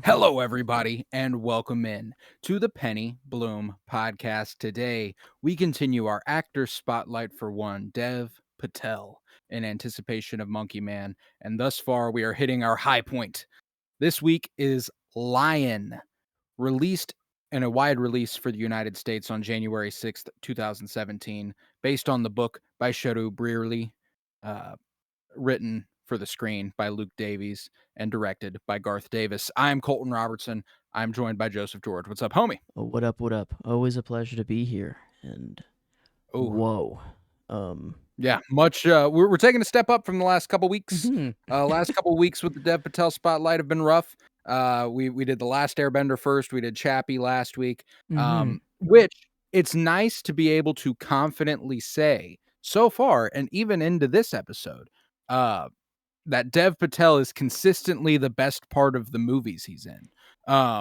Hello, everybody, and welcome in to the Penny Bloom podcast. Today, we continue our actor spotlight for one, Dev Patel, in anticipation of Monkey Man, and thus far we are hitting our high point. This week is Lion, released in a wide release for the United States on January 6th, 2017, based on the book by 𝗗𝗄𝘃 𝗣𝘁𝘁, written for the screen by Luke Davies and directed by Garth Davis. I'm Colton Robertson. I'm joined by Joseph George. What's up, homie? Oh, what up? What up? Always a pleasure to be here. And Oh, whoa, yeah, much. We're taking a step up from the last couple weeks. mhm. Last couple weeks with the Dev Patel spotlight have been rough. We did The Last Airbender first. We did Chappie last week. Which it's nice to be able to confidently say so far, and even into this episode, that Dev Patel is consistently the best part of the movies he's in.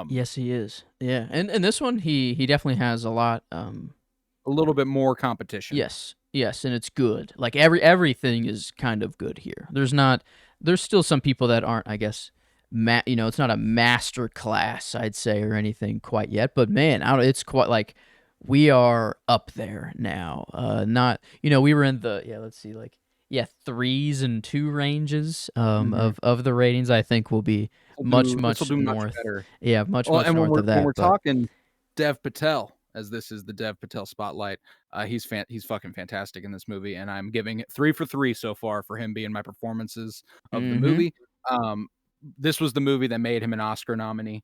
Yes, he is. Yeah, and this one he definitely has a lot. A little bit more competition. Yes, and it's good. Like everything is kind of good here. There's still some people that aren't, I guess. It's not a master class, I'd say, or anything quite yet. But man, it's quite like we are up there now. Not, we were in the let's see, like 3s and 2 ranges of the ratings. I think will be much north. Better. Yeah, much and north of that. When we're talking Dev Patel, as this is the Dev Patel spotlight, he's fucking fantastic in this movie, and I'm giving it 3 for 3 so far for him being my performances of the movie. This was the movie that made him an Oscar nominee.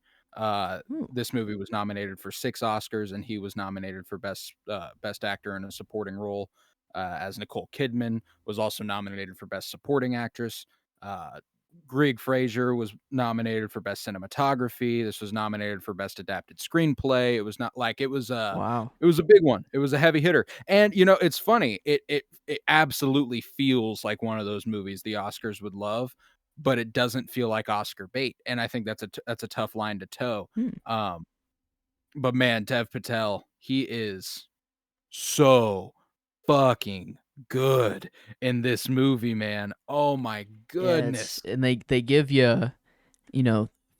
This movie was nominated for 6 Oscars, and he was nominated for best actor in a supporting role. As Nicole Kidman was also nominated for best supporting actress. Greig Fraser was nominated for best cinematography. This was nominated for best adapted screenplay. It was not like it was Wow. It was a big one. It was a heavy hitter. And it's funny. It absolutely feels like one of those movies the Oscars would love, but it doesn't feel like Oscar bait. And I think that's a tough line to toe. But man, Dev Patel, he is so fucking good in this movie, man. Oh my goodness. And they give you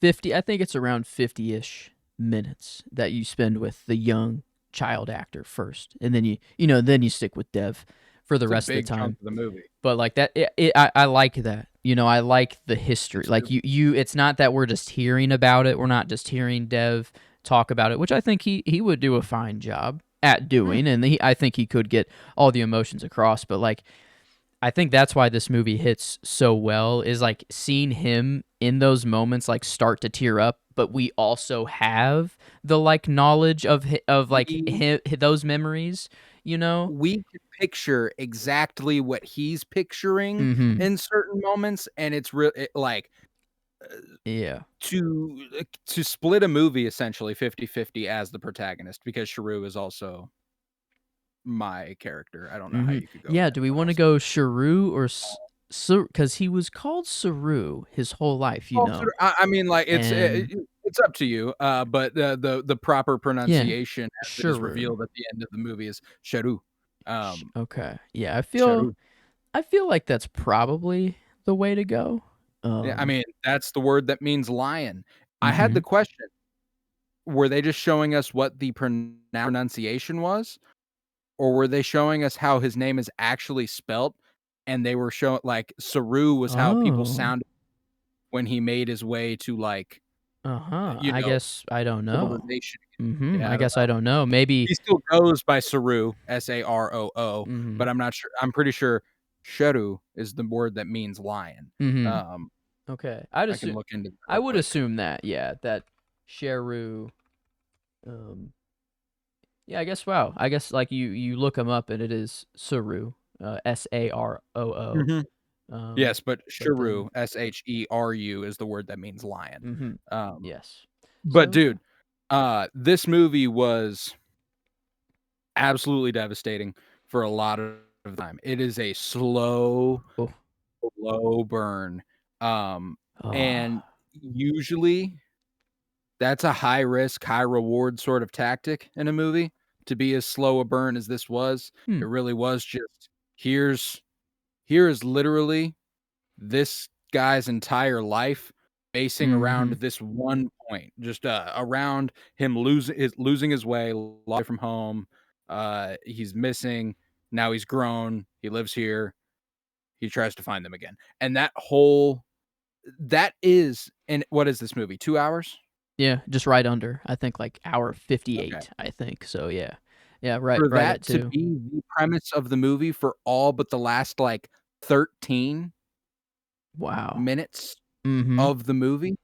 50. I think it's around 50-ish minutes that you spend with the young child actor first, and then you stick with Dev for the rest of the time. Of the movie. But like that, I like that. I like the history. Like it's not that we're just hearing about it. We're not just hearing Dev talk about it, which I think he would do a fine job at doing, and I think he could get all the emotions across. But like, I think that's why this movie hits so well, is like seeing him in those moments like start to tear up, but we also have the like knowledge of like those memories. We can picture exactly what he's picturing in certain moments, and it's real. To split a movie essentially 50-50 as the protagonist, because 𝗗𝗄𝘃 is also my character. I don't know how you could go. Yeah, do we want to go 𝗗𝗄𝘃 or because he was called 𝗗𝗄𝘃 his whole life, I mean, like it's up to you. But the proper pronunciation as it is revealed at the end of the movie is 𝗗𝗄𝘃. Okay. Yeah, I feel like that's probably the way to go. Yeah, I mean, that's the word that means lion. I had the question, were they just showing us what the pronunciation was, or were they showing us how his name is actually spelt? And they were showing like 𝗗𝗄 was how people sounded when he made his way to like I guess I don't know. Yeah, I guess I don't know. Maybe he still goes by 𝗗𝗄, 𝗗𝗄, but I'm not sure. I'm pretty sure 𝗗𝗄 is the word that means lion. Okay, I can look into that. I would assume that, that 𝗗𝗄𝘃. Yeah, I guess. Wow, I guess like you look him up and it is 𝗗𝗄, 𝗗𝗄𝘃. Yes, but 𝗗𝗄, 𝗗𝗄 is the word that means lion. Yes. But dude, this movie was absolutely devastating for a lot of time. It is a slow burn. And usually that's a high risk, high reward sort of tactic in a movie, to be as slow a burn as this was. It really was just here is literally this guy's entire life basing around Mhm. this one point, just around him losing his way, away from home. He's missing. Now he's grown. He lives here. He tries to find them again, and that is. And what is this movie? 2 hours? Yeah, just right under. I think like hour Okay. 58, I think. So yeah. Yeah, right For right at that to 2. be the premise of the movie for all but the last, like, 13 Wow. minutes Mhm. of the movie,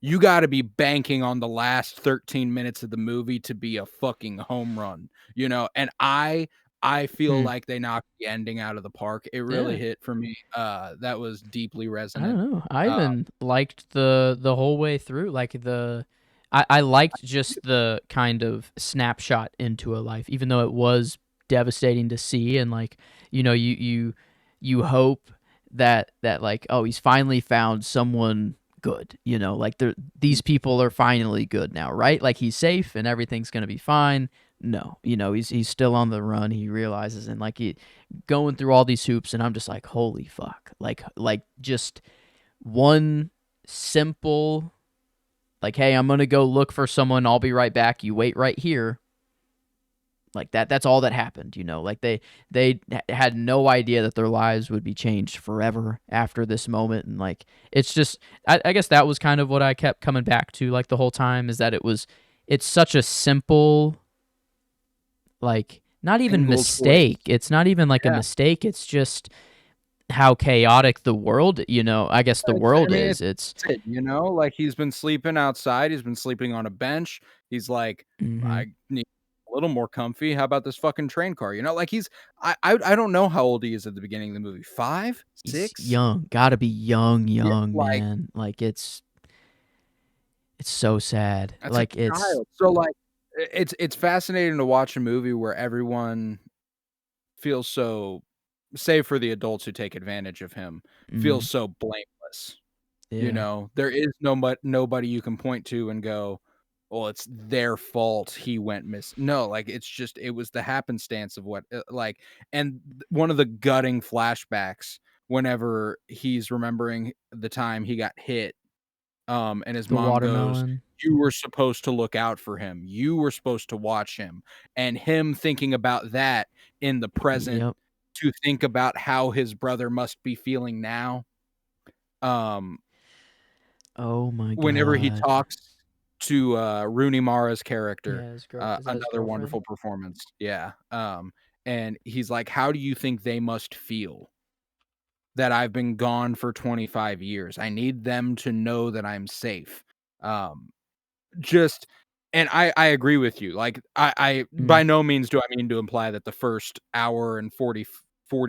you gotta be banking on the last 13 minutes of the movie to be a fucking home run, and I feel Hmm. like they knocked the ending out of the park. It really Yeah. hit for me. That was deeply I don't resonant. know. I Uh, even liked the whole way through. Like I liked just the kind of snapshot into a life, even though it was devastating to see. And like, you hope that like, oh, he's finally found someone good. Like these people are finally good now, right? Like he's safe and everything's gonna be fine. No, he's still on the run. He realizes, and like he going through all these hoops, and I'm just like, holy fuck, like just one simple, like, hey, I'm gonna go look for someone, I'll be right back, you wait right here. Like that's all that happened. Like they had no idea that their lives would be changed forever after this moment. And like it's just, I guess that was kind of what I kept coming back to like the whole time, is that it's such a simple, like, not even single choice. mistake, it's not even like a Yeah. mistake, it's just how chaotic the world, I guess the I world mean, is. It's it, like, he's been sleeping outside, he's been sleeping on a bench, he's like, mhm. "I need a little more comfy, how about this fucking train car?" Like, I don't know how old he is at the beginning of the movie, 5? He's 6? young, gotta be young, Yeah, young, like, man. Like it's so sad. that's a Like it's child. So, like, it's fascinating to watch a movie where everyone feels so, save for the adults who take advantage of him, feels mm, so blameless. yeah. There is nobody you can point to and go, "Well, it's their fault he went miss." No, like, it's just it was the happenstance of what, like, and one of the gutting flashbacks whenever he's remembering the time he got hit, and his The mom goes, watermelon. "You were supposed to look out for him. You were supposed to watch him." And him thinking about that in the present, Yep. to think about how his brother must be feeling now, um Oh my whenever he god. talks to, Rooney Mara's character, Yeah, is that his another girlfriend? wonderful performance, yeah, and he's like, "How do you think they must feel that I've been gone for 25 years? I need them to know that I'm safe." Um, just and I agree with you, like, I Mm, by no means do I mean to imply that the first hour and 40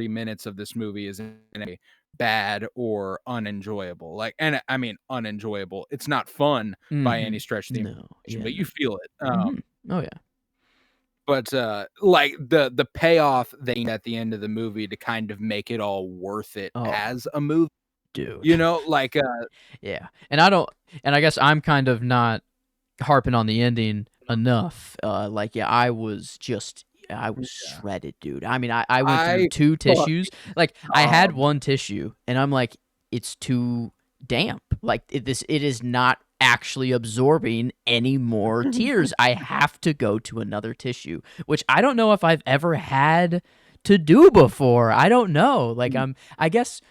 minutes of this movie is in a bad or unenjoyable, like, and I mean unenjoyable. It's not fun by any mhm. stretch of the No. imagination, Yeah, but no. you feel it, Mhm. Oh yeah. but, like, the payoff they at the end of the movie to kind of make it all worth it Oh, as a movie, dude. like, Yeah. And I don't, and I guess I'm kind of not harping on the ending enough. Like, yeah, I was yeah, shredded, dude. I mean, I went through I 2 tissues. fucking Like, I had sobbed. 1 tissue, and I'm like, it's too damp. Like, it is not actually absorbing any more tears. I have to go to another tissue, which I don't know if I've ever had to do before. I don't know. Like, I guess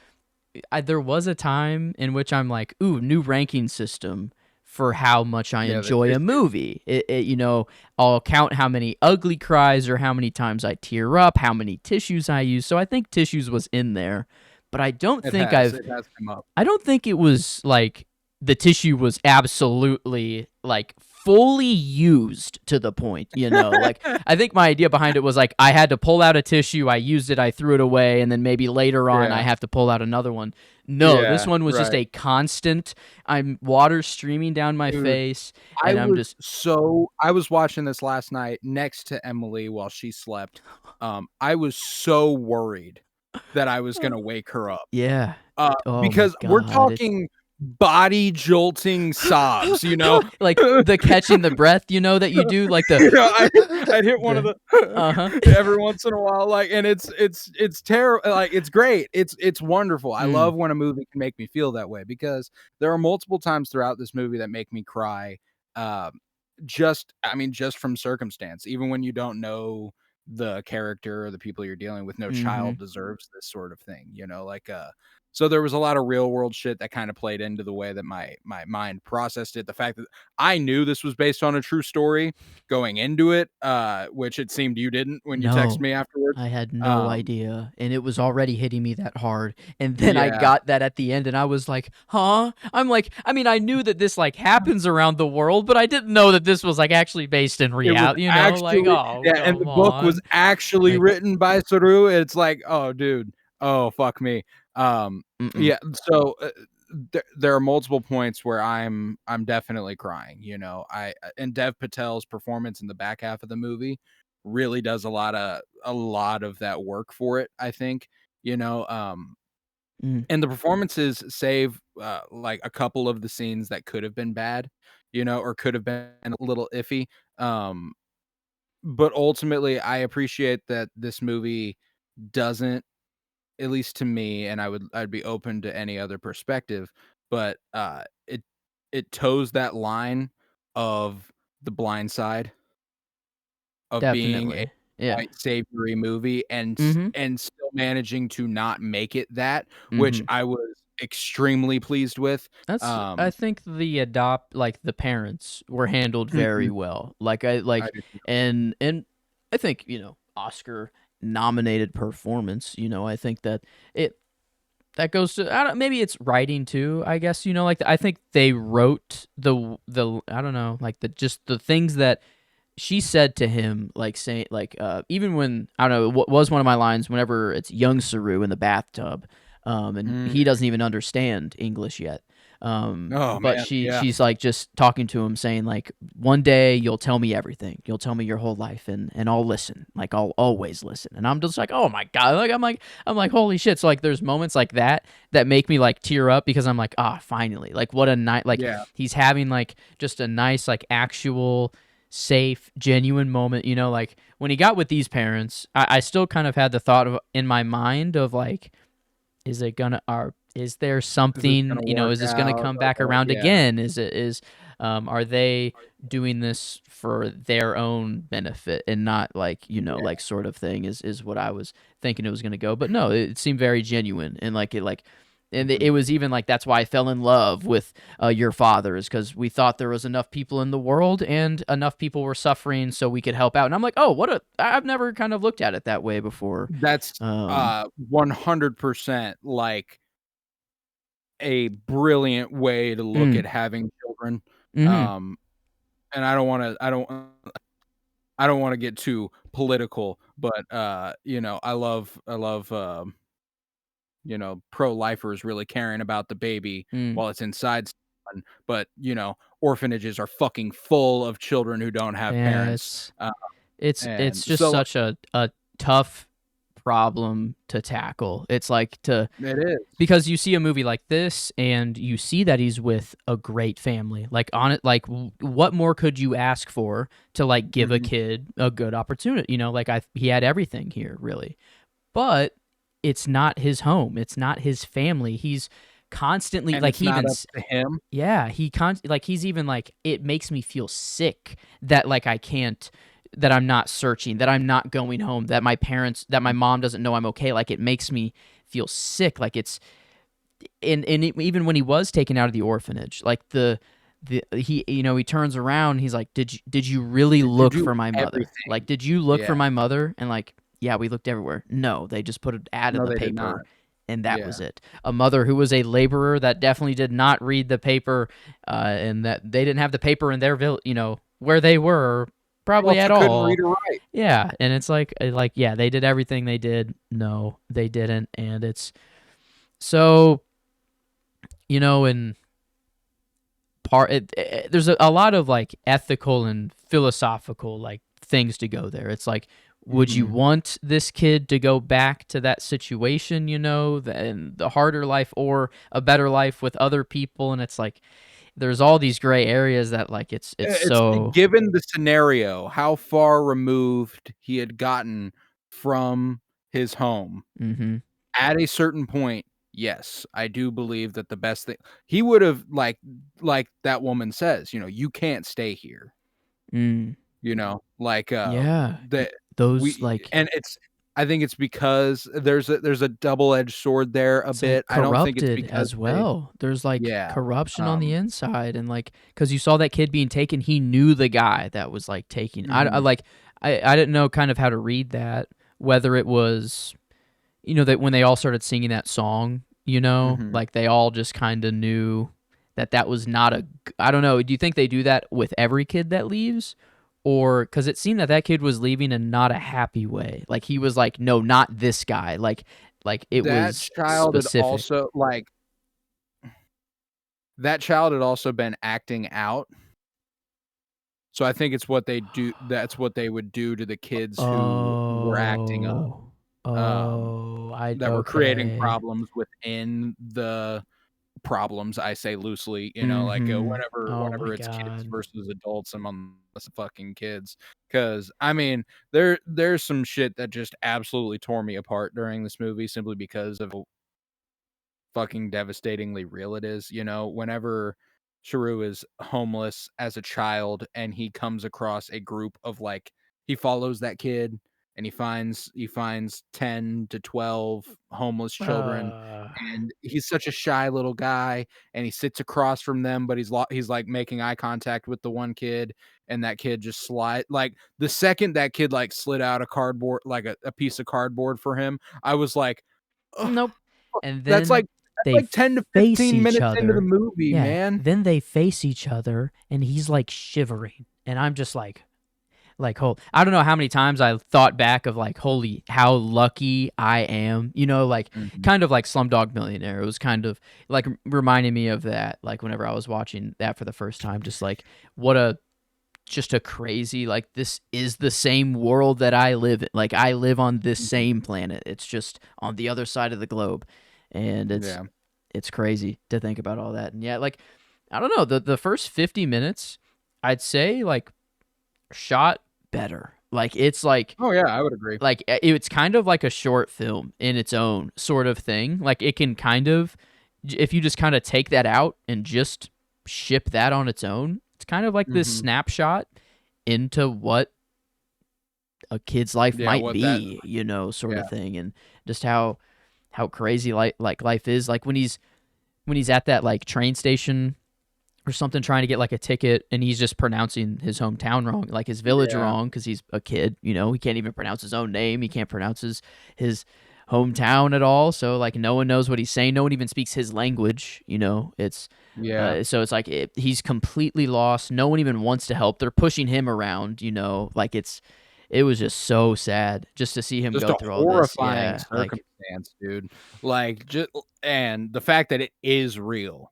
there was a time in which I'm like, ooh, new ranking system for how much I Yeah, the enjoy a tissue. movie. I'll count how many ugly cries or how many times I tear up, how many tissues I use. So I think tissues was in there, but It has come up. I don't think it was like the tissue was absolutely like fully used to the point, Like I think my idea behind it was like I had to pull out a tissue, I used it, I threw it away, and then maybe later on I Yeah, have to pull out another one. No, this yeah, one was just right. a constant. I'm water streaming down my Dude, face, and I'm just I was watching this last night next to Emily while she slept. I was so worried that I was gonna wake her up. yeah. Oh my Because we're god. It's talking body jolting sobs, you know. Like the catching the breath, that you do, like the I'd hit one of the the every once in a while, like, and it's terrible. Like, it's great. It's wonderful. I mm, love when a movie can make me feel that way, because there are multiple times throughout this movie that make me cry. Just from circumstance, even when you don't know the character or the people you're dealing with. No mhm. child deserves this sort of thing, like, so there was a lot of real world shit that kind of played into the way that my mind processed it. The fact that I knew this was based on a true story going into it, which it seemed you didn't when you texted No, me afterwards. I had no Um, idea, and it was already hitting me that hard, and then I yeah, got that at the end, and I was like, "Huh?" I'm like, I mean, I knew that this, like, happens around the world, but I didn't know that this was, like, actually based in it was reality, like, actually, "Oh, yeah, and the come book was on." actually Like, written by Saru. It's like, oh, dude, oh, fuck me. Um, mm-mm. yeah, so there are multiple points where I'm definitely crying. And Dev Patel's performance in the back half of the movie really does a lot of that work for it, I think. You know, Mm, and the performances save like a couple of the scenes that could have been bad, or could have been a little iffy. Um, but ultimately, I appreciate that this movie doesn't, at least to me, and I'd be open to any other perspective, but it toes that line of The Blind Side, of being a definitely. Yeah. white savory movie, Mhm, and still managing to not make it that, which mhm. I was extremely pleased with. I Um think the parents were handled very Mhm. well. I do too. And I think, Oscar nominated performance, I think that it that goes to, I don't, maybe it's writing too, I guess, like I think they wrote the I don't know, like just the things that she said to him, like saying, like, even when, I don't know, what was one of my lines, whenever it's young Saru in the bathtub, and Mm. he doesn't even understand English yet. Oh, But man, yeah. she's like just talking to him, saying like, one day you'll tell me everything. You'll tell me your whole life, and I'll listen. Like, I'll always listen. And I'm just like, oh my god, I'm like, holy shit. So like, there's moments like that make me like tear up, because I'm like, finally, like, what a night, like Yeah. he's having like just a nice, like, actual safe, genuine moment. Like when he got with these parents, I still kind of had the thought of, in my mind, of like, is there Is this something, gonna work is this gonna out? come back Or around yeah. again? Are they doing this for their own benefit, and not like, Yeah. like, sort of thing, is what I was thinking it was gonna go. But no, it seemed very genuine, and it Mhm. was even like, that's why I fell in love with your father, is because we thought there was enough people in the world, and enough people were suffering, so we could help out. And I'm like, oh, I've never kind of looked at it that way before. That's, Um, 100% like a brilliant way to look mm, at having children. mm-hmm, Um, and I don't wanna get too political, but, I love, pro-lifers really caring about the baby mm. while it's inside someone, but, orphanages are fucking full of children who don't have Yeah, parents, it's uh, it's and it's just so, like, such a tough problem to tackle. It's like, it is. because you see a movie like this, and you see that he's with a great family. Like, on it, like, what more could you ask for to, like, give a Mhm. kid a good opportunity? Like, he had everything here, really. But it's not his home. It's not his family. He's constantly, And like, it's he not even up to him. yeah, like, he's even like, it makes me feel sick that, like, I can't, that I'm not searching, that I'm not going home, that my mom doesn't know I'm okay. Like, it makes me feel sick. Like, it's, even when he was taken out of the orphanage, like, he turns around, he's like, did you really Did you look do for my mother? Like, everything? did you look for Yeah. my mother? And like, yeah, we looked everywhere. No, they just put an ad in No, the they did not. paper, and that was Yeah. it. A mother who was a laborer that definitely did not read the paper, and that they didn't have the paper in their village, where they were, probably Also at couldn't read all. or write. Yeah, and it's like, yeah, they did everything they did. No, they didn't, and it's so, and there's a lot of like ethical and philosophical, like, things to go there. It's like, would you Mhm. want this kid to go back to that situation, and the harder life or a better life with other people? And it's like there's all these gray areas that like it's It's so. given the scenario, how far removed he had gotten from his home, Mm-hmm. at a certain point, yes, I do believe that the best thing he would've like that woman says, "You can't stay here." Mm. Like, Yeah. that Those we like and it's I think it's because there's a double-edged sword there a it's like bit. I don't think it's corrupted because as they well. There's like yeah, corruption on the um inside, and like because you saw that kid being taken, he knew the guy that was like taking. I mhm, like I didn't know kind of how to read that, whether it was that when they all started singing that song, mhm. like they all just kind of knew that that was not a. I don't know. Do you think they do that with every kid that leaves? Or because it seemed that that kid was leaving in not a happy way. Like he was like, no, not this guy. Like it That was child had specific. also like that child had also been acting out, so I think it's what they do that's what they would do to the kids who were acting up, Oh, um, I that were creating okay. problems within the problems, I say loosely, like, Mm-hmm. Oh my whenever it's kids god. versus adults among us fucking kids. Because I mean, there's some shit that just absolutely tore me apart during this movie simply because of fucking devastatingly real it is, whenever Sharu is homeless as a child and he comes across a group of like he follows that kid and he finds 10 to 12 homeless children Uh, and he's such a shy little guy and he sits across from them but he's like making eye contact with the one kid and that kid just slide like the second that kid like slid out a cardboard like a piece of cardboard for him I was like ugh, nope. And that's then like that's they like 10 to face 15 each minutes into the other. movie, Yeah. man. Then they face each other and he's like shivering. And I'm just like, I don't know how many times I thought back of like, holy, how lucky I am, like Mhm. kind of like Slumdog Millionaire. It was kind of like reminding me of that, like whenever I was watching that for the first time, just like what a just a crazy like this is the same world that I live in. Like I live on this Mhm. same planet. It's just on the other side of the globe. And it's Yeah. it's crazy to think about all that. And yeah, like I don't know, the first 50 minutes I'd say like shot better. Like it's Oh, yeah, I would agree. it's kind of like a short film in its own sort of thing. Like it can kind of if you just kind of take that out and just ship that on its own, it's kind of like this Mhm. snapshot into what a kid's life Yeah, might what that be, sort yeah. of thing, and just how crazy life is. Like when he's at that like train station or something trying to get like a ticket and he's just pronouncing his hometown wrong, like his village Yeah. wrong because he's a kid, he can't even pronounce his own name, he can't pronounce his hometown at all, so like no one knows what he's saying, no one even speaks his language, it's Yeah. so it's like he's completely lost, no one even wants to help, they're pushing him around, like it was just so sad just to see him Just go a through all this. horrifying Yeah, like circumstance, dude. Like, just and the fact that it is real.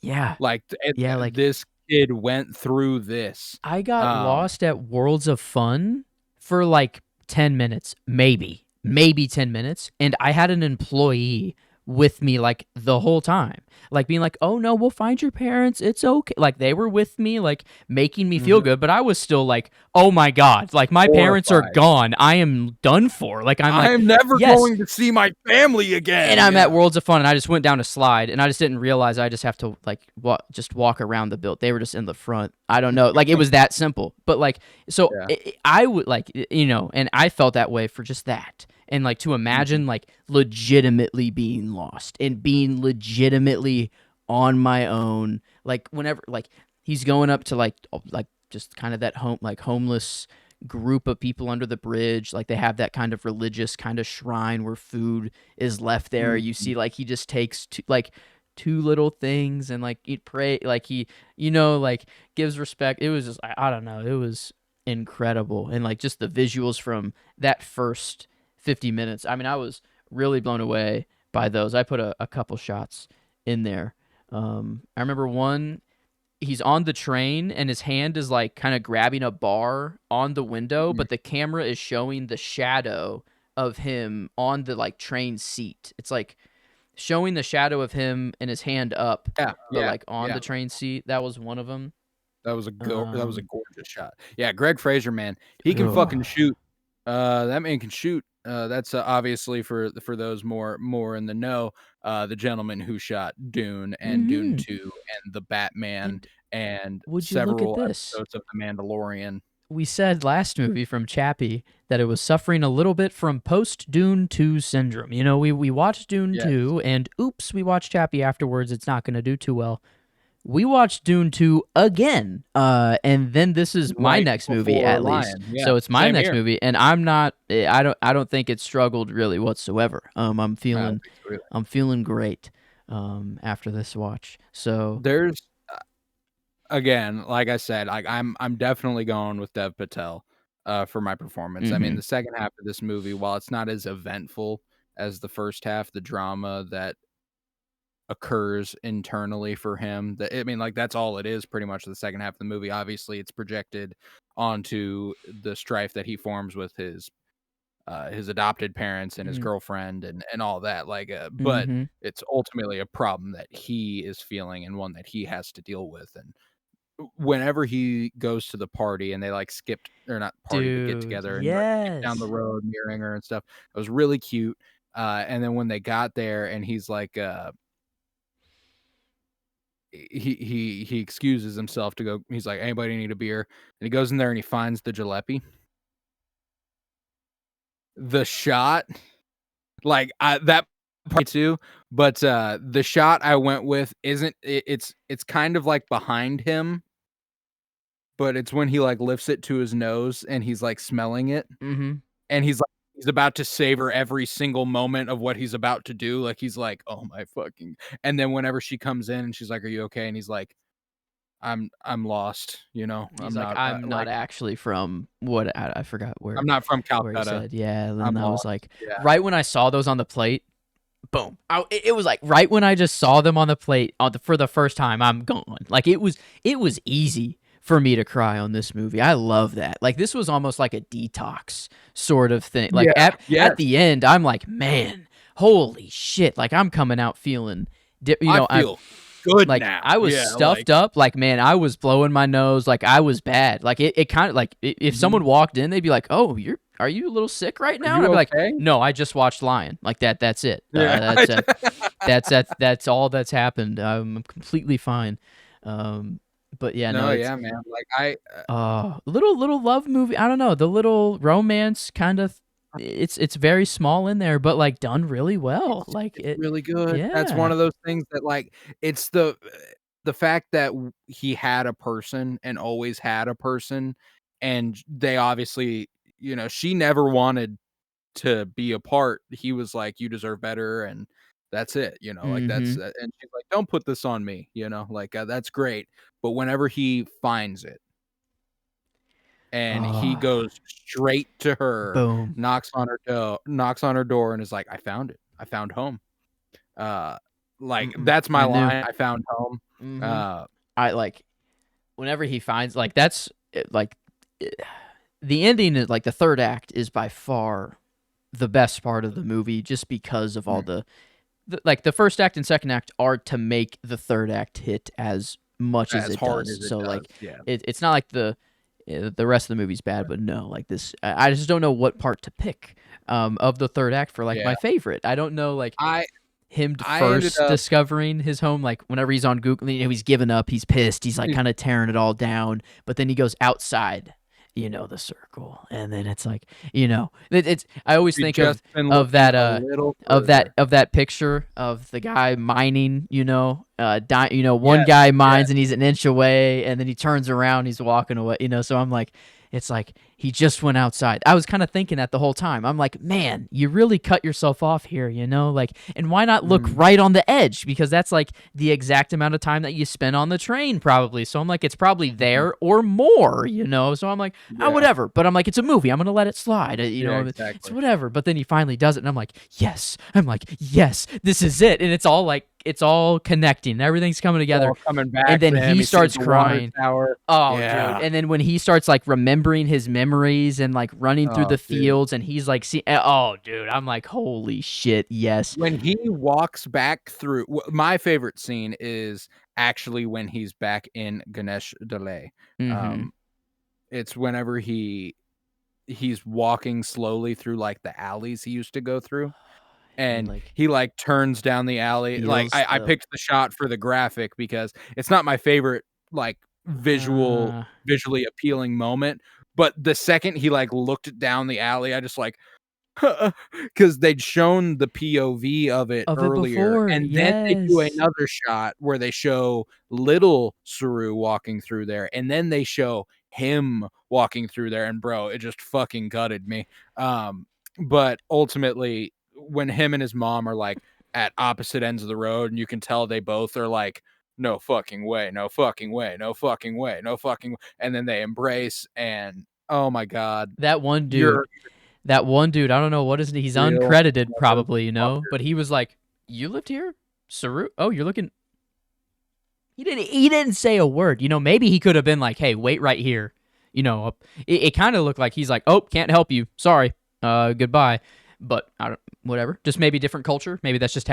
yeah, Like, yeah, like this kid went through this. I got Um lost at Worlds of Fun for like 10 minutes, maybe 10 minutes. And I had an employee with me like the whole time, like being like, oh no, we'll find your parents. It's okay. Like they were with me, like making me feel Mhm. good. But I was still like, oh my God, like my parents are Horrified. gone. I am done for. Like, I'm like, I'm never yes, going to see my family and again. I'm at Yeah. Worlds of Fun, and I just went down a slide, and I just didn't realize I just have to like just walk around the build. They were just in the front. I don't know, like it was that simple. But like, so Yeah. I would like, and I felt that way for just that, and like to Mhm. imagine like legitimately being lost and being legitimately on my own, like whenever like he's going up to like just kind of that homeless group of people under the bridge, like they have that kind of religious kind of shrine where food is left there. You Mhm. see, like he just takes two little things and like he pray, like he, like gives respect. It was just, I don't know, it was incredible, and like just the visuals from that first 50 minutes. I mean, I was really blown away by those. I put a couple shots in there. I remember one. he's on the train and his hand is like kind of grabbing a bar on the window, Mhm. but the camera is showing the shadow of him on the like train seat. It's like showing the shadow of him and his hand up, Yeah, but yeah, like on yeah. the train seat. That was one of them. That was a Um, gorgeous shot. Yeah, Greg Fraser, man, he can fucking oh. shoot. That man can shoot. That's obviously for those more in the know. The gentleman who shot Dune and Dune Hmm. 2 and the Batman And and would you look at several this? episodes of The Mandalorian. We said last movie from Chappie that it was suffering a little bit from post Dune 2 syndrome. You know, we watched Dune Yes. 2 and oops, we watched Chappie afterwards. It's not going to do too well. We watched Dune 2 again. And then this is my Right next movie before at least. Lion. Yeah, So it's my same next here. movie and I don't think it struggled really whatsoever. I don't think so either. I'm feeling great after this watch. So, There's again, like I said, like I'm definitely going with Dev Patel for my performance. I mean, mhm. the second half of this movie, while it's not as eventful as the first half, the drama that occurs internally for him, that I mean, like that's all it is pretty much the second half of the movie. Obviously, it's projected onto the strife that he forms with his adopted parents and his Mm, girlfriend and all that. Like, but mhm. it's ultimately a problem that he is feeling and one that he has to deal with. And whenever he goes to the party and they like skipped or not party, but get Dude, together and like skip down the yes. road nearing her and stuff, it was really cute. And then when they got there and he's like, he excuses himself to go. He's like, anybody need a beer? And he goes in there and he finds the jalopy. The shot, like that part too, but the shot I went with isn't. It's kind of like behind him, but it's when he like lifts it to his nose and he's like smelling it. Mhm. And he's like he's about to savor every single moment of what he's about to do, like, he's like, "Oh my fucking," and then whenever she comes in and she's like, "Are you okay?" And he's like, I'm lost, you know? He's I'm like, not, "I'm not like, actually from what I forgot I'm not from where he Calcutta. said." Yeah, and then I'm I was lost." like, Yeah. right when I saw those on the plate, boom. It was like right when I just saw them on the plate for the first time, I'm gone. Like it was easy for me to cry on this movie. I love that. Like this was almost like a detox sort of thing. Like Yeah, at yes. the end, I'm like, man, holy shit! Like I'm coming out feeling, you I know, I'm feel good like now. I was Yeah, like, stuffed up. Like man, I was blowing my nose. Like I was bad. Like it kind of like if mhm. someone walked in, they'd be like, "Oh, are you a little sick right Are now?" And you I'd be like, okay? "No, I just watched Lion." Like that's it. Yeah. That's all that's happened. I'm completely fine. Um, but yeah, no, No, it's yeah, man, like, little love movie. I don't know, the little romance kind of. It's very small in there, but like done really well. Like it's it, really good. That's one yeah. of those things that, like, it's the fact that he had a person and always had a person, and they obviously, she never wanted to be apart. He was like, "You deserve better," and that's it, like, that's Mm-hmm. and she's like, "Don't put this on me," like, that's great, but whenever he finds it and he Oh, goes straight to her, boom. knocks on her door and is like, "I found it. I found home." Uh, like, Mm-mm. that's my I knew. line, "I found home." Mm-hmm. Uh, I like whenever he finds like that's like the ending is like the third act is by far the best part of the movie just because of all mm, like the first act and second act are to make the third act hit as much as as it hard does. as it So does, like yeah. it's not like the rest of the movie's bad, but no, like this I just don't know what part to pick of the third act for like Yeah. my favorite. I don't know like I him I ended first up discovering his home like whenever he's on Google, he's given up, he's pissed, he's like kind of tearing it all down, but then he goes outside, the circle, and then it's like, it's I always we've think just been of looking that a little further. of that picture of the guy mining, one Yes, guy yes. mines and he's an inch away and then he turns around, he's walking away, so I'm like, it's like he just went outside. I was kind of thinking that the whole time. I'm like, man, you really cut yourself off here, like, and why not look Mhm. right on the edge? Because that's like the exact amount of time that you spend on the train, probably. So I'm like, it's probably Mhm. there or more, So I'm like, oh, Yeah. whatever. But I'm like, it's a movie. I'm gonna let it slide. Yeah, It's exactly. whatever. But then he finally does it, and I'm like, yes. I'm like, yes, this is it. And it's all like it's all connecting. Everything's coming It's together. all coming And back then to him. he He sees starts the water crying. tower. Oh, dude. Yeah. And then when he starts like remembering his memories and like running through Oh, the dude. fields and he's like, see, oh, dude, I'm like, holy shit, yes. When he walks back through, my favorite scene is actually when he's back in 𝗗𝗄𝘃 Mm-hmm. Um, it's whenever he's walking slowly through like the alleys he used to go through, And he and like he like turns down the alley. Like feels I the picked the shot for the graphic because it's not my favorite like uh visually appealing moment, but the second he like looked down the alley, I just like because they'd shown the POV of it of it earlier, before. and then they do Yes. another shot where they show little 𝗲𝗏 walking through there, and then they show him walking through there, and bro, it just fucking gutted me. But ultimately, when him and his mom are like at opposite ends of the road, and you can tell they both are like, no fucking way, no fucking way, no fucking way, no fucking, and then they embrace, and oh my god, That one you're dude, that one dude, I don't know what is he's real uncredited probably, you know, motherfucker. but he was like, "You lived here, Saru? Oh, you're looking." He didn't say a word. You know, maybe he could have been like, "Hey, wait right here." You know, it kind of looked like he's like, "Oh, can't help you. Sorry. Goodbye." But I don't, whatever. Just maybe different culture. Maybe that's just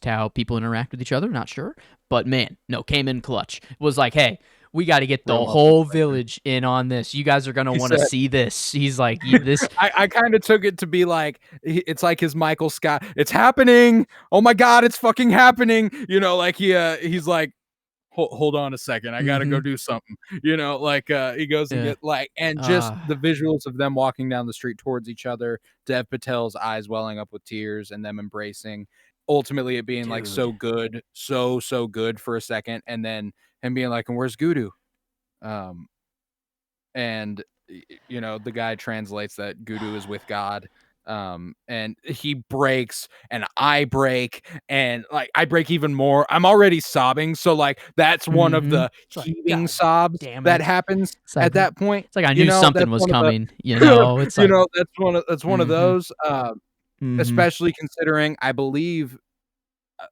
how people interact with each other. Not sure. But man, no, came in clutch. Was like, "Hey, we got to get Real the whole motherfucker. village in on this. You guys are gonna He want to said see this." He's like, "This." I kinda took it to be like, it's like his Michael Scott, "It's happening! Oh my god, it's fucking happening!" You know, like, he's like, hold on a second, I gotta Mm-hmm. go do something." You know, like, he goes and Yeah. get like and just Ah, the visuals of them walking down the street towards each other, Dev Patel's eyes welling up with tears and them embracing, ultimately it being, like, dude. so good, so good for a second, and then him being like, "And where's 𝗲𝗄𝘃?" Um and you know the guy translates that 𝗲𝗄𝘃 is with God, and he breaks and I break and like I break even more. I'm already sobbing, so like that's one of Mm-hmm. the It's like, heaving God sobs damn that it. happens It's like at that point. I You knew know, something that's was one of coming, you the know? It's like that's one of mm-hmm. those Mm-hmm. especially considering I believe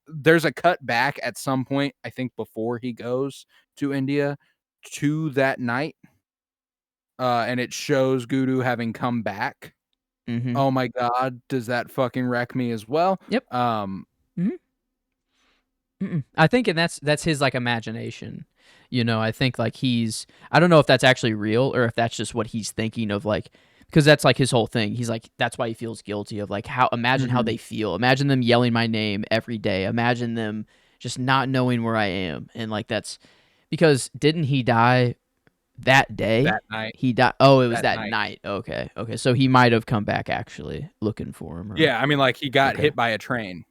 there's a cut back at some point I think before he goes to India to that night, and it shows 𝗲𝗄𝘃 having come back. Mm-hmm. Oh my god, does that fucking wreck me as well? Yep. Mm-hmm. Mm-mm. I think, and that's his like imagination. You know, I think like I don't know if that's actually real or if that's just what he's thinking of, like, because that's like his whole thing. He's like, that's why he feels guilty of like how, imagine how Mhm. they feel. Imagine them yelling my name every day. Imagine them just not knowing where I am. And like, that's because didn't he die that day? That night, He died. Oh, it was that that night. night. Okay. Okay. So he might have come back actually looking for him, or Yeah, I mean, like, he got okay. hit by a train.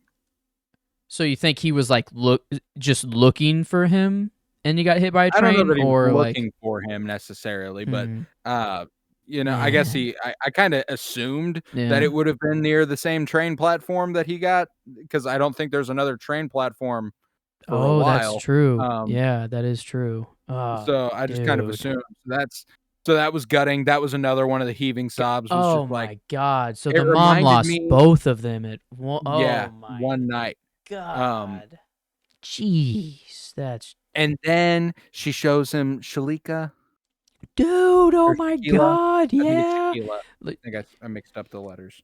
So you think he was like just looking for him and he got hit by a I don't know train, that he was or like looking for him necessarily, but, hmm, uh, you know, I guess man, I kinda assumed that yeah. it would have been near the same train platform that he got, because I don't think there's another train platform for a Oh, that's while. true. Um, Yeah, that is true. Oh, so I just kind of dude. assumed. So that was gutting. That was another one of the heaving sobs was just Oh like, my God. So it the mom reminded lost me. both of them at one. Yeah, Oh my one night. Um, God. Jeez, that's and then she shows him Shalika dude. Oh or my Shakila. God. I think it's Yeah. Shakila. Like, I think I mixed up the letters.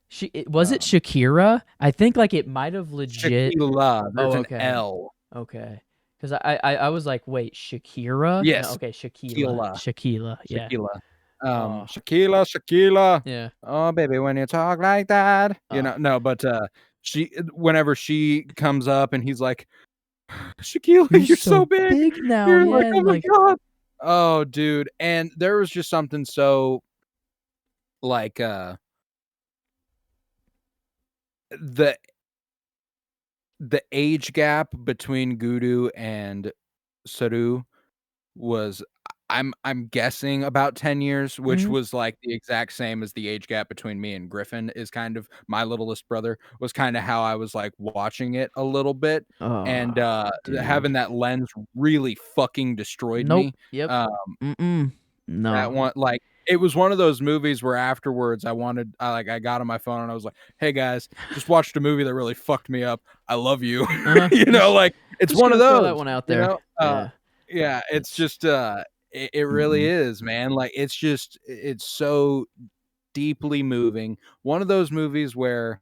was it Um, Shakira? I think like it might have legit. Shakila, Oh, there's an okay. L. Okay. Because I was like, wait, Shakira? No, Yes, okay, Shakila. Shakila, Shakila, yeah. Shakila. Oh, Shakila. yeah. Oh, baby, when you talk like that, you Oh, know, no, but, whenever she comes up and he's like, you're "Shakila, you're so so big." big now, You're like, yeah, "Oh and my like, god." Oh, dude, and there was just something so, like, the age gap between 𝗲𝗄𝘃 and 𝗲𝗏 was I'm guessing about 10 years, which mhm. was, like, the exact same as the age gap between me and Griffin is kind of my littlest brother, was kinda how I was, like, watching it a little bit, and, Oh, having dude. that lens really fucking destroyed Nope. me. Yep. Uh, Mm-mm. that No. one like it was one of those movies where afterwards I got on my phone and I was like, "Hey guys, just watched a movie that really fucked me up. I love you." You know, Just like it's just one of gonna throw that those, one out you there. know? Yeah, Yeah, it's it's just it really mm-mm. is, man. Like it's so deeply moving. One of those movies where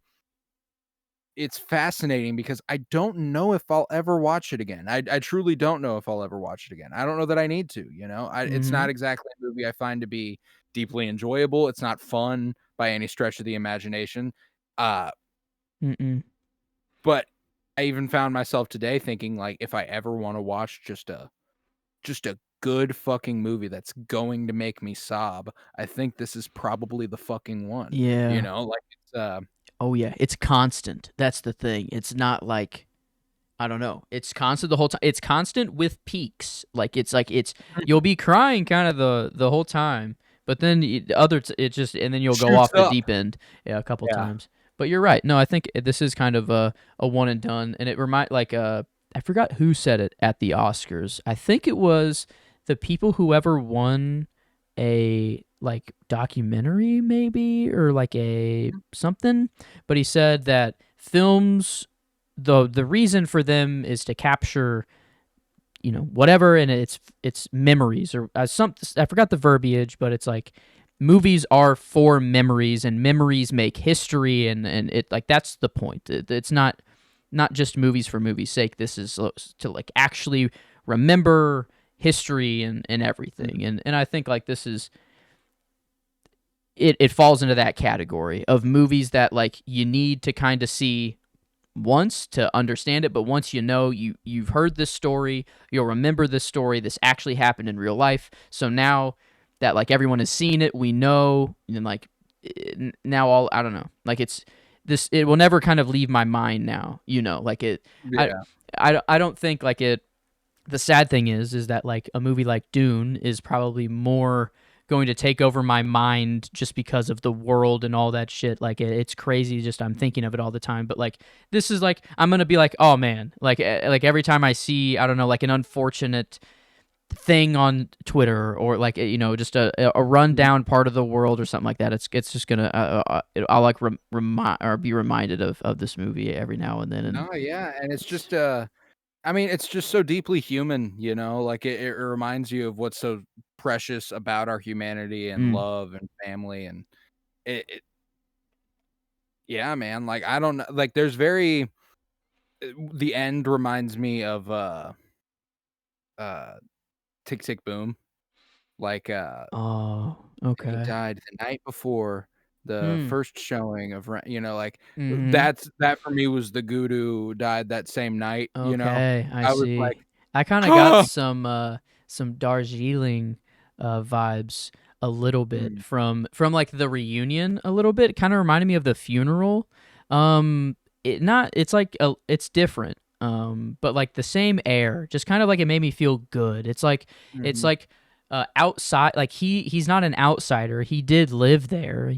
it's fascinating because I don't know if I'll ever watch it again. I truly don't know if I'll ever watch it again. I don't know that I need to, you know? It's not Mhm. exactly a movie I find to be deeply enjoyable. It's not fun by any stretch of the imagination. Uh, Mm-mm. but I even found myself today thinking, like, if I ever wanna watch just a good fucking movie that's going to make me sob, I think this is probably the fucking one, you Yeah. know? Like, Oh, yeah, it's constant. That's the thing. It's not like I don't know. It's constant the whole time. It's constant with peaks. Like it's you'll be crying kind of the whole time, but then the other it just and then you'll go shoots off the up. deep end, yeah, a couple Yeah. times. But you're right. No, I think this is kind of a one and done, and it remind like I forgot who said it at the Oscars. I think it was the people who ever won a like documentary maybe or like a something, but he said that films the reason for them is to capture whatever, and it's memories or some I forgot the verbiage, but it's like movies are for memories and memories make history, and it like that's the point. It's not just movies for movies sake. This is to like actually remember history and everything, Mhm. and I think like this is it falls into that category of movies that like you need to kind of see once to understand it, but once you've heard this story, you'll remember this story. This actually happened in real life. So now that like everyone has seen it, we know, and like now all I don't know, like it's this. It will never kind of leave my mind now. Like it. I Yeah. I don't think like it. The sad thing is that like a movie like Dune is probably more going to take over my mind just because of the world and all that shit. Like it's crazy. Just I'm thinking of it all the time. But like this is like I'm gonna be like, oh man, like every time I see I don't know like an unfortunate thing on Twitter or like just a Mhm. rundown part of the world or something like that. It's just gonna I'll like remind or be reminded of this movie every now and then. And No, yeah, and it's it's just, I mean, it's just so deeply human, you know? Like, it reminds you of what's so precious about our humanity and mm, love and family, and it yeah, man, like, I don't know, like, there's very the end reminds me of, uh, Tick, Tick, Boom. Like, oh he okay. died the night before the Hmm. first showing of like, Mm-hmm. that for me was the Guru who died that same night, you know? Okay, I I was see. like, I kind of got some Darjeeling vibes a little bit Mm, from like the reunion a little bit. It kind of reminded me of the funeral. It not it's like it's different. But like the same air, just kind of like it made me feel good. It's mhm, like outside like he's not an outsider. He did live there,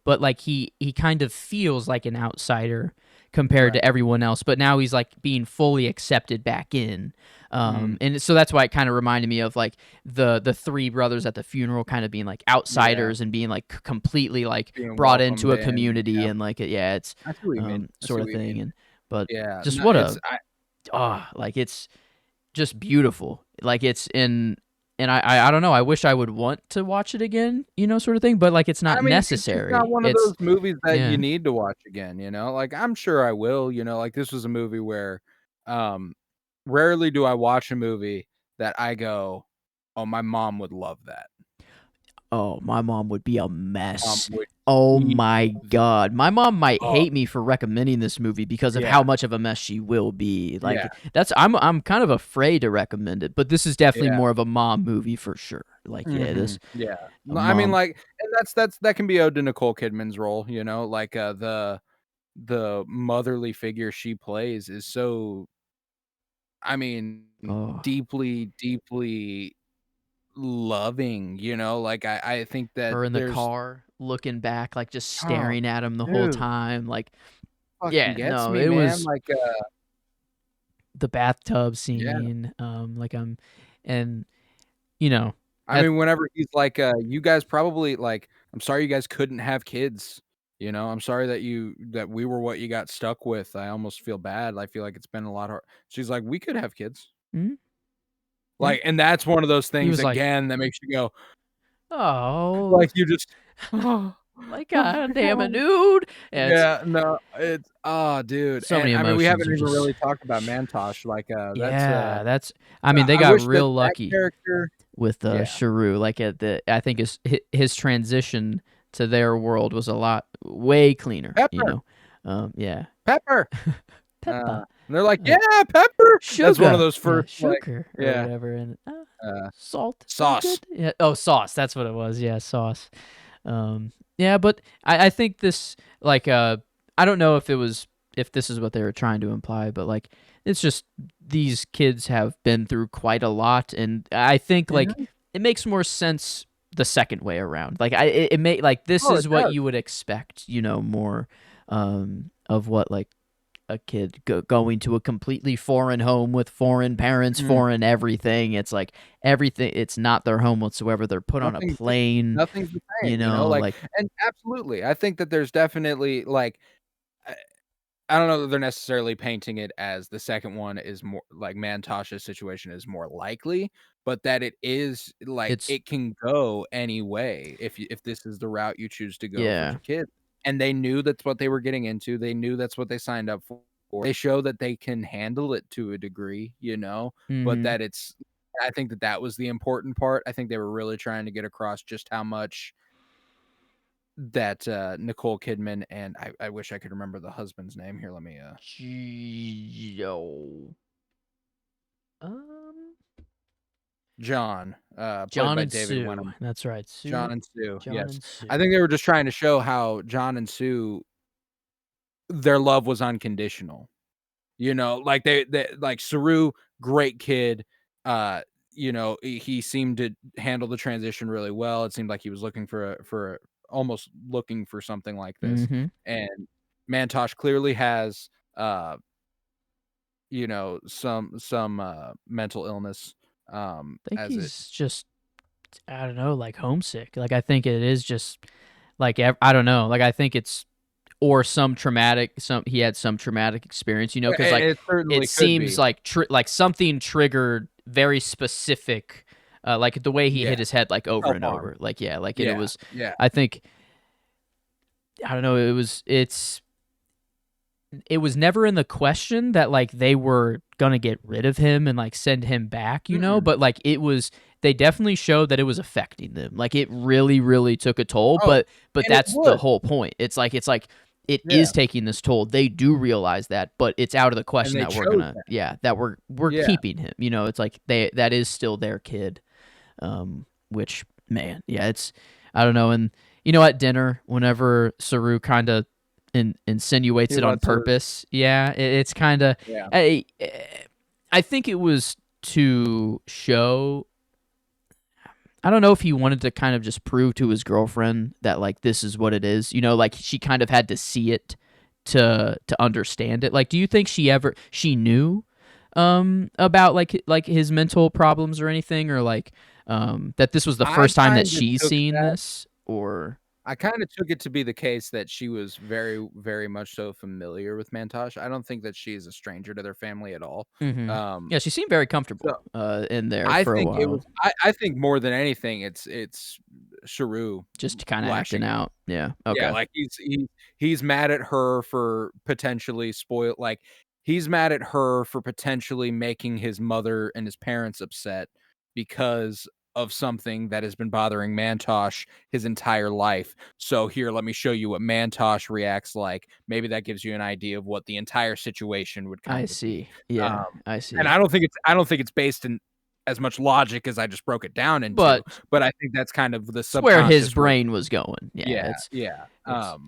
but like he kind of feels like an outsider compared to right. everyone else. But now he's like being fully accepted back in. Mm, And so that's why it kind of reminded me of like the three brothers at the funeral kind of being like yeah, outsiders and being like completely like being brought into welcomed a in, community yeah. and like yeah, it's I see what you mean, I see sort of what you thing. mean. And but Yeah, just no, what it's a like it's just beautiful. Like it's in and I don't know. I wish I would want to watch it again, sort of thing. But like it's not I mean, it's not necessary. one of It's those movies that you yeah. need to watch again, you know? Like, I'm sure I will, you know, like, this was a movie where, um, rarely do I watch a movie that I go, "Oh, my mom would love that." Oh, my mom would be a Mom mess. would Oh eat my that god. My mom might up. hate me for recommending this movie because of Yeah, how much of a mess she will be. yeah, Like I'm kind of afraid to recommend it, but this is definitely yeah. more of a mom movie for sure. Like yeah, this Mhm, yeah. a No, I mean, mom. like, and that can be owed to Nicole Kidman's role, you know? Like, the motherly figure she plays is so, I mean, Oh, deeply, deeply loving, you know? Like, I think that her in the there's car looking back like just oh, staring at him the whole dude, time. Like fucking yeah, gets no, me, it man, was like, the bathtub yeah, scene like and you know I mean, whenever he's like, "You guys probably like, I'm sorry you guys couldn't have kids. You know, I'm sorry that we were what you got stuck with. I almost feel bad. I feel like it's been a lot hard." She's like, "We could have kids." Mhm. Yeah. Like, and that's one of those He things was like, again that makes you go, "Oh, like you just, oh, like, oh God my damn it, God. dude." And it's Yeah, no, it's dude, so and many I mean, we emotions haven't are even just really talked about Mantosh. Like, yeah, that's I mean, they I got wish that real that lucky character, with, yeah, 𝗗𝗄, like, at the I think his transition to their world was a lot way cleaner, you Pepper, know? Yeah. Pepper. Peppa, And they're like, uh, "Yeah, Pepper." That's one of sugar, those yeah, first, like, sugar or yeah, whatever, and, uh, salt, no sauce. good? Yeah, oh, sauce, that's what it was, yeah, sauce. Yeah, but I think this, like, I don't know if this is what they were trying to imply, but, like, it's just these kids have been through quite a lot, and I think, like, Mhm. it makes more sense the second way around. Like, it may like, this Oh, it is what does. you would expect, more, of what, like, a kid going to a completely foreign home with foreign parents, Mhm. foreign everything. It's like everything. It's not their home whatsoever. They're put on a Nothing's plane, nothing's the same, you know, like, like and absolutely, I think that there's definitely, like, I I don't know that they're necessarily painting it as the second one is more like Mantosh's situation is more likely, but that it is like it's it can go any way if this is the route you choose to go for yeah. your kid. And they knew that's what they were getting into. They knew that's what they signed up for. They show that they can handle it to a degree, you know, but Mm-hmm. that it's I think that that was the important part. I think they were really trying to get across just how much that, Nicole Kidman and I wish I could remember the husband's name. Here, let me, Geo. Um, John, played John by and David Sue. Wenham. That's right. John and Sue, John yes. and I Sue. think they were just trying to show how John and Sue, their love was unconditional. You know, like they like Saru, great kid. Uh, you know, he seemed to handle the transition really well. It seemed like he was looking almost looking for something like this. Mm-hmm. And Mantosh clearly has some mental illness, I think as it he's just I don't know, like homesick. Like I think it is just like I don't know. Like I think it's or some he had some traumatic experience, because like it it certainly could seems be. like like something triggered very specific, like the way he Yeah, hit his head like over and self-harm. over, like yeah, like and it Yeah, was, yeah. I think I don't know, it was never in the question that like they were gonna get rid of him and like send him back, Mm-mm. but like they definitely showed that it was affecting them. Like it really, really took a toll, Oh, but and it that's the would. whole point. It's like it Yeah, is taking this toll. They do realize that, but it's out of the and question they that chose that. we're Yeah. keeping him. It's like that is still their kid. Which man, yeah, it's I don't know. And at dinner, whenever Saru kind of insinuates He it on lets her, purpose, yeah, it's kind of yeah. I think it was to show. I don't know if he wanted to kind of just prove to his girlfriend that like this is what it is. Like she kind of had to see it to understand it. Like, do you think she knew about like his mental problems or anything, or like that this was the I first time that kinda she's took seen that this, or I kinda took it to be the case that she was very, very much so familiar with Mantosh. I don't think that she's a stranger to their family at all. mm-hmm. Um, Yeah, she seemed very so comfortable in there I for a think it was while, I think more than anything, it's Sharu just kind of acting lashing out. out. Yeah. Yeah, Okay. like, he's mad at her for potentially he's mad at her for potentially making his mother and his parents upset because of something that has been bothering Mantosh his entire life. So, "Here, let me show you what Mantosh reacts like." Maybe that gives you an idea of what the entire situation would I kinda be. see. Yeah, Um, I and see. I don't think it's based in as much logic as I just broke it down into, But but I think that's kind of the it's where his subconscious brain was going. Yeah, yeah, yeah, it's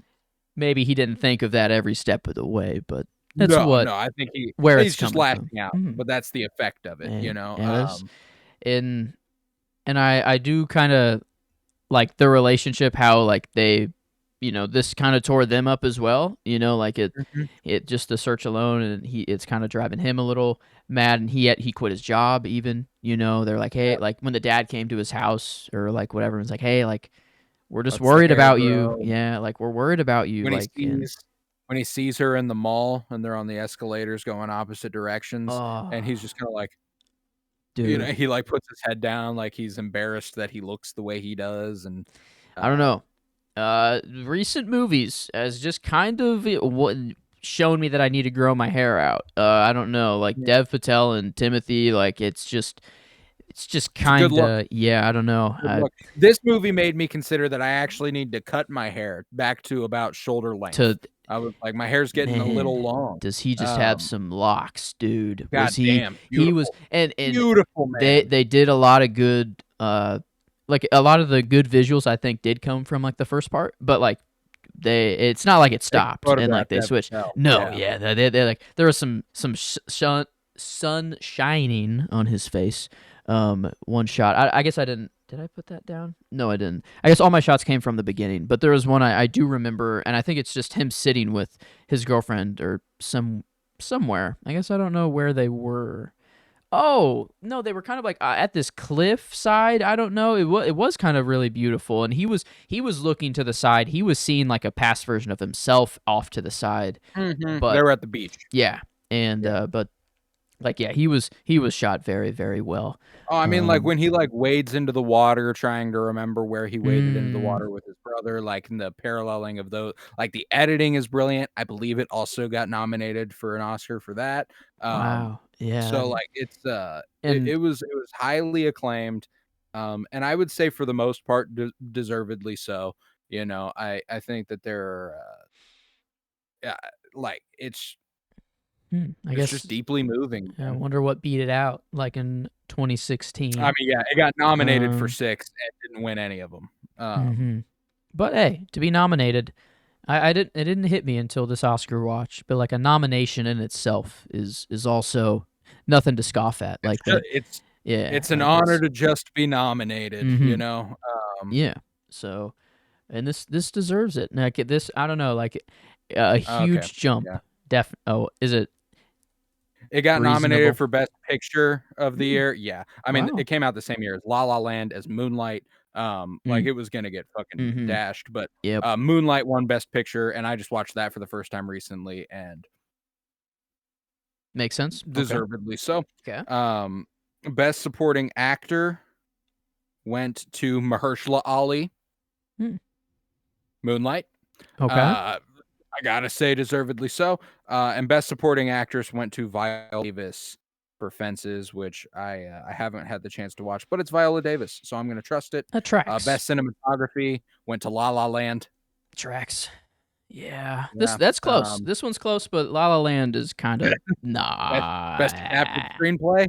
maybe he didn't think of that every step of the way, but that's no, what no, I think where it's he's just coming from. lashing out, Mhm. but that's the effect of it, you Man, know, yeah, that's and I do kind of like the relationship how like they this kind of tore them up as well. Like Mhm. it just the search alone, and it's kind of driving him a little mad, and he quit his job even. They're like, hey, Yeah. like when the dad came to his house or like whatever, it's like, hey, like we're just Lets the worried hair about you. grow. Yeah, like we're worried about you. When he Like and sees when he sees her in the mall and they're on the escalators going opposite directions, and he's oh, just kinda like, dude, he, like, puts his head down like he's embarrassed that he looks the way he does, and, I don't uh know. Recent movies has just kind of shown me that I need to grow my hair out. I don't know, like yeah, Dev Patel and Timothy, like it's just it's a good kind look, of yeah. I don't know. good look. This movie made me consider that I actually need to cut my hair back to about shoulder length. To I was like, "My hair's getting a man, little long." does he just have Um, some locks, dude? Was he? goddamn, He was, beautiful, and beautiful they man. they did a lot of good. Like a lot of the good visuals, I think, did come from like the first part, but like it's not like it They can stopped and photograph like they Dev switched. Patel, No, yeah. yeah, they like there was some sun shining on his face. One shot. I guess I didn't. Did I put that down? No, I didn't. I guess all my shots came from the beginning, but there was one I do remember, and I think it's just him sitting with his girlfriend or somewhere. I guess I don't know where they were. Oh no, they were kind of like at this cliff side. I don't know. It was kind of really beautiful, and he was looking to the side. He was seeing like a past version of himself off to the side. Mhm, they But were at the beach. yeah, and Yeah. but like yeah, he was shot very very well. Oh, I mean, like, Um, when he, like, wades into the water trying to remember where he waded into the mm, water with his brother, like, in the paralleling of those like, the editing is brilliant. I believe it also got nominated for an Oscar for that. wow, yeah, So, like, it's, and it was highly acclaimed, and I would say for the most part, deservedly so. I think that there are, yeah, like, I it's just guess deeply moving, I man. wonder what beat it out like in I 2016. mean, yeah, it got nominated for Um, 6 and didn't win any of them. hmm But hey, to be nominated, I didn't. It didn't hit me until this Oscar watch. But like a nomination in itself is also nothing to scoff at. It's Like ju that. it's Yeah. it's an Like honor it's. to just be nominated, Mm-hmm. Um, Yeah. So, and this deserves it. Like this, I don't know. Like a okay, huge jump. yeah. Oh, is it It got nominated reasonable? for Best Picture of the Hmm. year, yeah. I mean, Wow. it came out the same year as La La Land, as Moonlight, like, Mm. it was gonna get fucking Mm-hmm. dashed, but, Yep. Moonlight won Best Picture, and I just watched that for the first time recently, and Makes sense. Okay. deservedly so. Okay. Um, Best Supporting Actor went to Mahershala Ali, Hmm. Moonlight. Okay. Uh, I gotta say deservedly so. And Best Supporting Actress went to Viola Davis for Fences, which I haven't had the chance to watch, but it's Viola Davis, so I'm gonna trust it. That tracks. Best Cinematography went to La La Land. Tracks. Yeah, this Yeah. that's close. Um, This one's close, but La La Land is kind of best Best Adapted nah. Screenplay.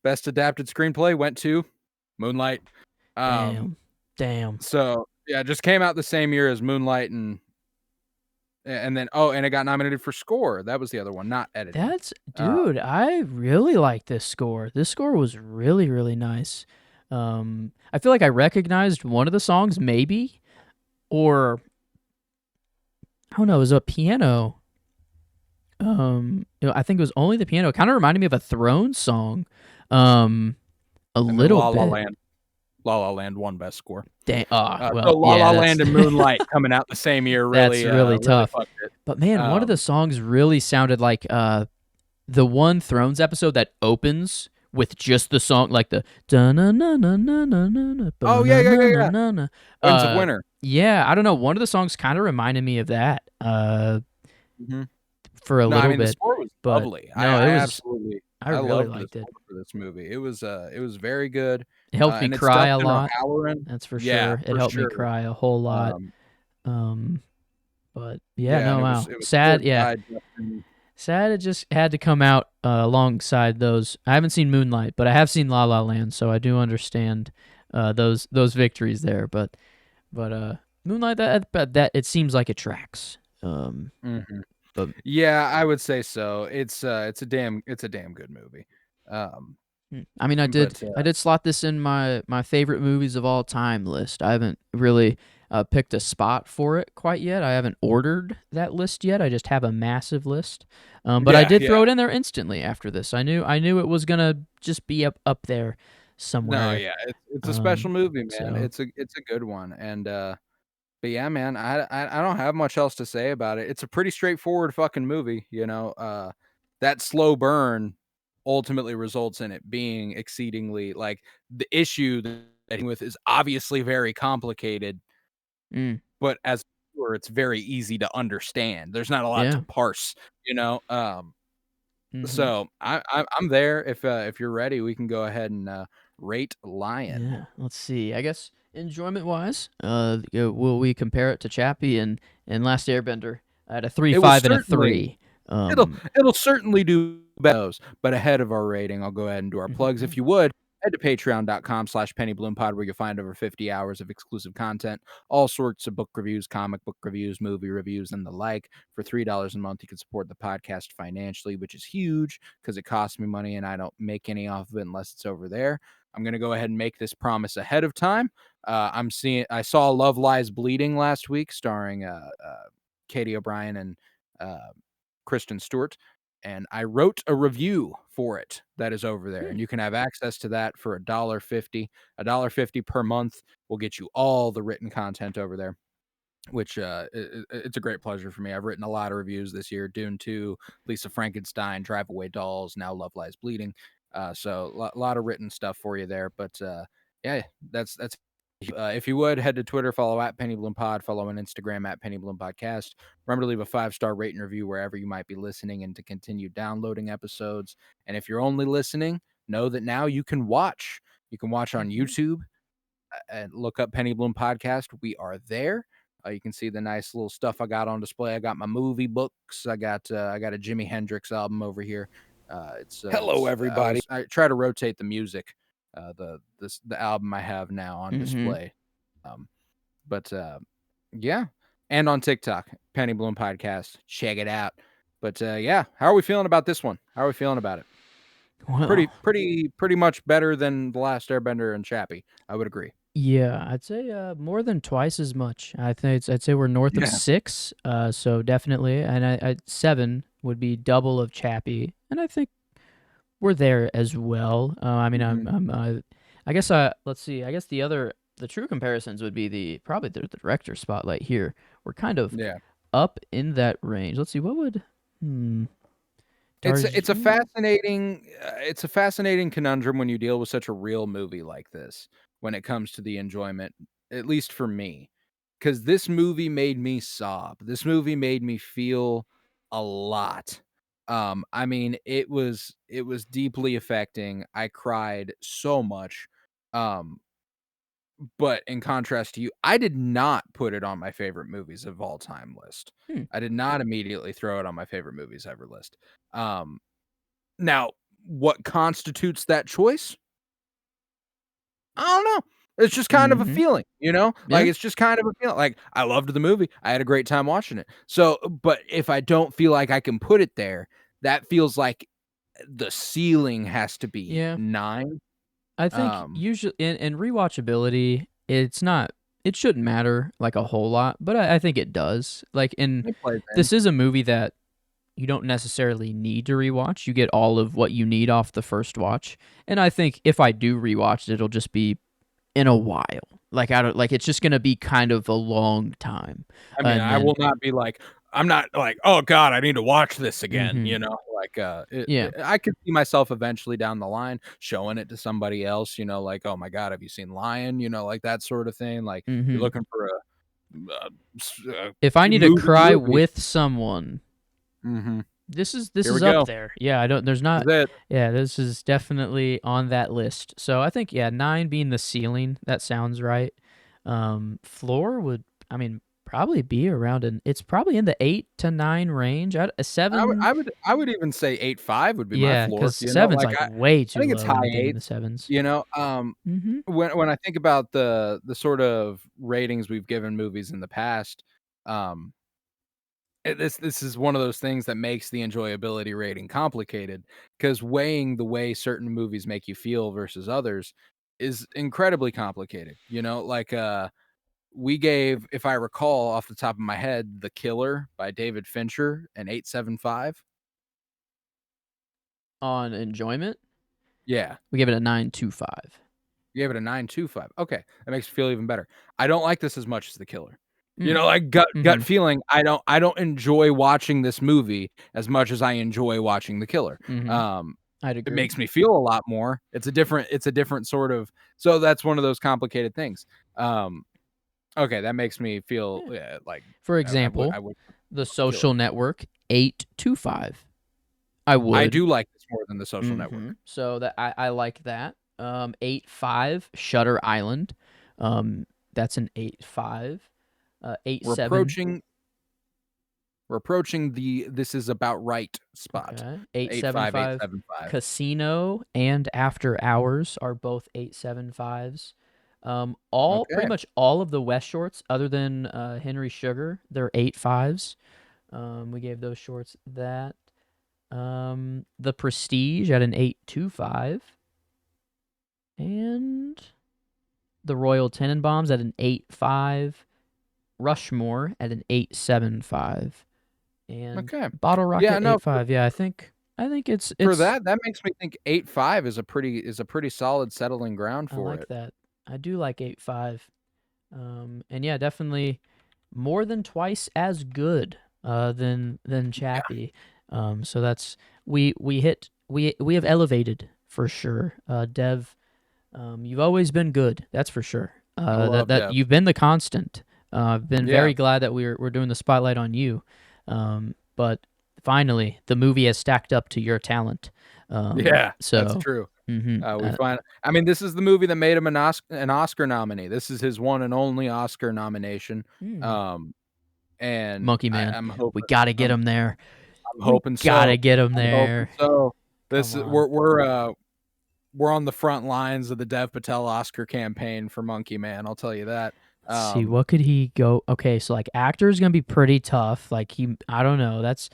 Best Adapted Screenplay went to Moonlight. Um, Damn, damn. so yeah, it just came out the same year as Moonlight, and then and it got nominated for score. That was the other one, not editing. That's Uh, dude. I really like this score. This score was really really nice. I feel like I recognized one of the songs, maybe, or I don't know. It was a piano. I think it was only the piano. It kind of reminded me of a Thrones song. Um, a and then little bit. La La Land won Best Score. Dang. So Well, La La yeah. That's Land and Moonlight coming out the same year that's really, really really tough. fucked it. But man, one of the Um, songs really sounded like the one Thrones episode that opens with just the song, like the da na na na na na na oh, na yeah, yeah, na yeah, na yeah. na na. Winds of Winter. Yeah, I don't know. One of the songs kind of reminded me of that. Mhm. For a No, I little mean, the bit, score was but lovely. no, it was. I I really loved the liked it. score for this movie. It was very good, It helped me and it's cry a Dustin lot. O'Halloran. That's for Yeah, sure. It for helped me sure. cry a whole lot. Um, Um, but yeah, yeah, and no, wow, it was sad. scored Yeah, by Dustin. sad it just had to come out alongside those. I haven't seen Moonlight, but I have seen La La Land, so I do understand those victories there. But Moonlight that it seems like it tracks. Mhm. But Yeah, I would say so. It's a damn good movie. I mean, I did But I did slot this in my favorite movies of all time list. I haven't really picked a spot for it quite yet. I haven't ordered that list yet. I just have a massive list. But I yeah, did yeah. throw it in there instantly after this. I knew it was gonna just be up there No, somewhere. yeah, it's a special movie, man. So It's a good one, and but yeah, man, I don't have much else to say about it. It's a pretty straightforward fucking movie, you know. That slow burn ultimately results in it being exceedingly like the issue that I'm dealing with is obviously very complicated, mm, but as a viewer, it's very easy to understand. There's not a lot to yeah. parse, you know. Mm-hmm. So I'm there. If you're ready, we can go ahead and rate Lion. Yeah. Let's see. I guess enjoyment wise, will we compare it to Chappie and Last Airbender at a three, It will five, and a certainly 3? It'll it'll certainly do better, but ahead of our rating, I'll go ahead and do our plugs. Mhm. If you would, head to patreon.com/pennybloom where you'll find over 50 hours of exclusive content, all sorts of book reviews, comic book reviews, movie reviews, and the like. For $3 a month, you can support the podcast financially, which is huge because it costs me money and I don't make any off of it unless it's over there. I'm gonna go ahead and make this promise ahead of time. I saw Love Lies Bleeding last week, starring Katie O'Brien and uh, Kristen Stewart, and I wrote a review for it that is over there, Hmm. and you can have access to that for $1.50. $1.50 per month will get you all the written content over there, which it's a great pleasure for me. I've written a lot of reviews this year: Dune 2, Lisa Frankenstein, Drive Away Dolls, now Love Lies Bleeding. So a lot of written stuff for you there. But yeah, that's if you would head to Twitter, follow at Penny Bloom Pod, follow on Instagram at Penny Bloom Podcast. Remember to leave a 5-star rate and review wherever you might be listening, and to continue downloading episodes. And if you're only listening, know that now you can watch. You can watch on Mhm. YouTube and look up Penny Bloom Podcast. We are there. You can see the nice little stuff I got on display. I got my movie books. I got a Jimi Hendrix album over here. Hello, everybody. I try to rotate the music. The album I have now on Mhm. display. Um, but yeah, and on TikTok, Penny Bloom Podcast. Check it out. But yeah, how are we feeling about this one? How are we feeling about it? Well, Pretty much better than the last Airbender and Chappie. I would agree. yeah, I'd say more than twice as much. I'd say we're north of Yeah. 6. So definitely, and 7 would be double of Chappie, and I think we're there as well. I mean, Mhm. I guess let's see. I guess the true comparisons would be probably the director spotlight here. We're kind of Yeah. up in that range. Let's see. What would It's a Darjeeling? fascinating conundrum when you deal with such a real movie like this when it comes to the enjoyment, at least for me. Because this movie made me sob. This movie made me feel a lot. I mean, it was deeply affecting. I cried so much. Um, but in contrast to you, I did not put it on my favorite movies of all time list. Hmm. I did not immediately throw it on my favorite movies ever list. Um, Now, what constitutes that choice? I don't know. It's just kind of a Mhm. feeling, you know? Yeah. Like, it's just kind of a feeling. Like, I loved the movie. I had a great time watching it. So, but if I don't feel like I can put it there, that feels like the ceiling has to be Yeah. 9. I think Um, usually in rewatchability, it shouldn't matter like a whole lot, but I think it does. Like it plays in. this is a movie that you don't necessarily need to rewatch. You get all of what you need off the first watch. And I think if I do rewatch it, it'll just be in a while. Like I don't like it's just gonna be kind of a long time. I mean, And I then will not be like I'm not like, "Oh god, I need to watch this again," mhm. you know? Like, Yeah. I could see myself eventually down the line showing it to somebody else, you know, like, "Oh my god, have you seen Lion?" You know, like that sort of thing, like, you're Mhm. looking for a If I need to moody cry movie. with someone, Mhm. this Here is we up go. there. Yeah, I don't there's This not is it. yeah, this is definitely on that list. So I think yeah, 9 being the ceiling, that sounds right. Floor would I mean probably be around an it's probably in the 8 to 9 range. A I would 7 I would I would even say 8.5 would be my yeah, floor, cuz you know? 7's Like, like way I too think it's low high to be in the 8s, 7s. you know? Mhm. When I think about the sort of ratings we've given movies in the past, um this is one of those things that makes the enjoyability rating complicated, because weighing the way certain movies make you feel versus others is incredibly complicated. Like we gave, if I recall off the top of my head, The Killer by David Fincher an 8.75. On enjoyment, Yeah. we give it a 9.25. You gave it a 9.25. Okay, that makes me feel even better. I don't like this as much as The Killer. Mm. Like gut Mhm. feeling, I don't enjoy watching this movie as much as I enjoy watching The Killer. Mhm. Um, I'd it agree. makes me feel a lot more. It's a different sort of, so that's one of those complicated things. Um, okay, that makes me feel, Yeah. like For I example, would The The Killer. Social Network, 8.25. I I would. do like this more than The Social Network. So that I like that. 8.5, Shutter Island. That's an 8.5. We're 8.7. approaching we're approaching the this is about right spot. Okay. 8.5, 8.75. 8.75. Casino and After Hours are both 8.75s. All pretty Okay. much all of the West shorts, other than Henry Sugar, they're 8.5s. We gave those shorts that. The Prestige at an 8.25, and the Royal Tenenbaums at an 8.5. Rushmore at an 8.75, and Okay. Bottle Yeah, Rocket no, 8.5. Yeah, I think for it's that makes me think 8.5 is a pretty solid settling ground I for like it. that. I do like 8.5. And yeah, definitely more than twice as good than Yeah, Chappie. So that's we have elevated for sure. Dev, you've always been good. That's for sure. I That love that Dev. you've been the constant. I've been Yeah. very glad that we're doing the spotlight on you. But finally, the movie has stacked up to your talent. Yeah, that's So, true. hmm We find I mean, this is the movie that made him an Oscar nominee. This is his one and only Oscar nomination. Um, and Monkey I Man, I'm we hoping gotta get I'm him there. I'm We hoping gotta so. get him I'm hoping there. so. Come This on. we're on the front lines of the Dev Patel Oscar campaign for Monkey Man, I'll tell you that. Let's see. Um, What could he go? Okay, so like actor is gonna be pretty tough. Like I don't know. That's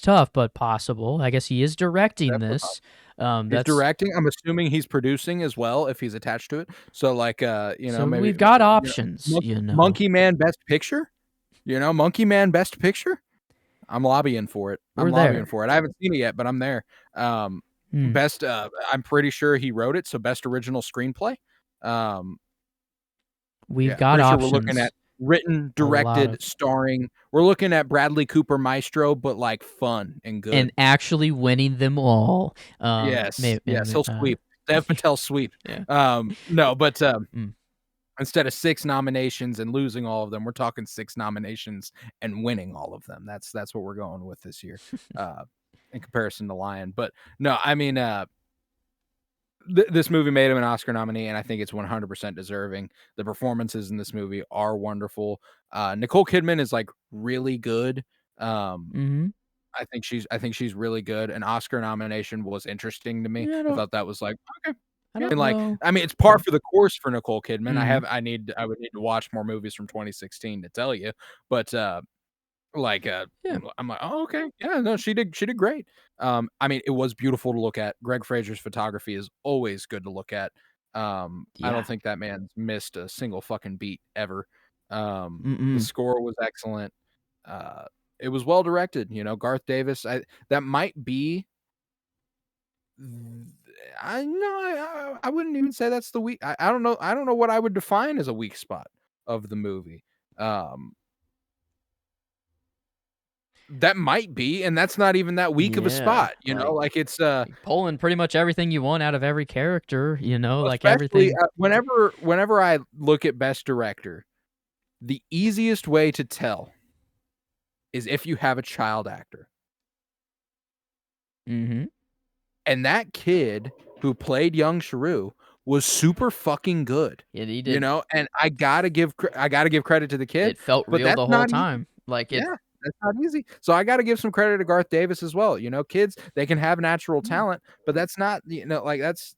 tough, but possible. I guess he is directing Definitely this. He's That's directing. I'm assuming he's producing as well if he's attached to it. So like so maybe we've got you know options. Monkey Man Best Picture? Monkey Man Best Picture? I'm lobbying for it. I'm We're lobbying there. for it. I haven't seen it yet, but I'm there. Hmm. Best I'm pretty sure he wrote it, so best original screenplay. Um We've yeah, got pretty sure we're looking at options. written, A lot directed, of starring. We're looking at Bradley Cooper Maestro, but like fun and and good. actually winning them all. Yes, yes, he'll sweep. Dev Patel sweep. yeah. No, but Mm. instead of 6 nominations and losing all of them, we're talking 6 nominations and winning all of them. That's what we're going with this year, uh, in comparison to Lion. But no, I mean, this movie made him an Oscar nominee, and I think it's 100% deserving. The performances in this movie are wonderful. Nicole Kidman is like really good. Um, Mhm. I think she's really good. An Oscar nomination was interesting to me. Yeah, I thought that was like, okay. I Yeah, and don't like, know. I mean, it's par for the course for Nicole Kidman. Mhm. I would need to watch more movies from 2016 to tell you, but like, Yeah. I'm like, "Oh, okay. Yeah, no, she did great." I mean, it was beautiful to look at. Greg Fraser's photography is always good to look at. I Yeah. don't think that man's missed a single fucking beat ever. The Mm-mm. score was excellent. Uh, it was well directed, Garth Davis, that might be th I no, I wouldn't even say that's the weak I don't know what I would define as a weak spot of the movie. Um That might be, and that's not even that weak of a Yeah. spot, Like like, it's, pulling pretty much everything you want out of every character, like especially, everything. whenever I look at best director, the easiest way to tell is if you have a child actor, Mhm. and that kid who played young Shrew was super fucking good, Yeah, he did. and I gotta give credit to the kid, It felt but real that's the whole not easy. time. Like it. Yeah, that's not easy. So I gotta give some credit to Garth Davis as well, kids, they can have natural Mm. talent, but that's not, like, that's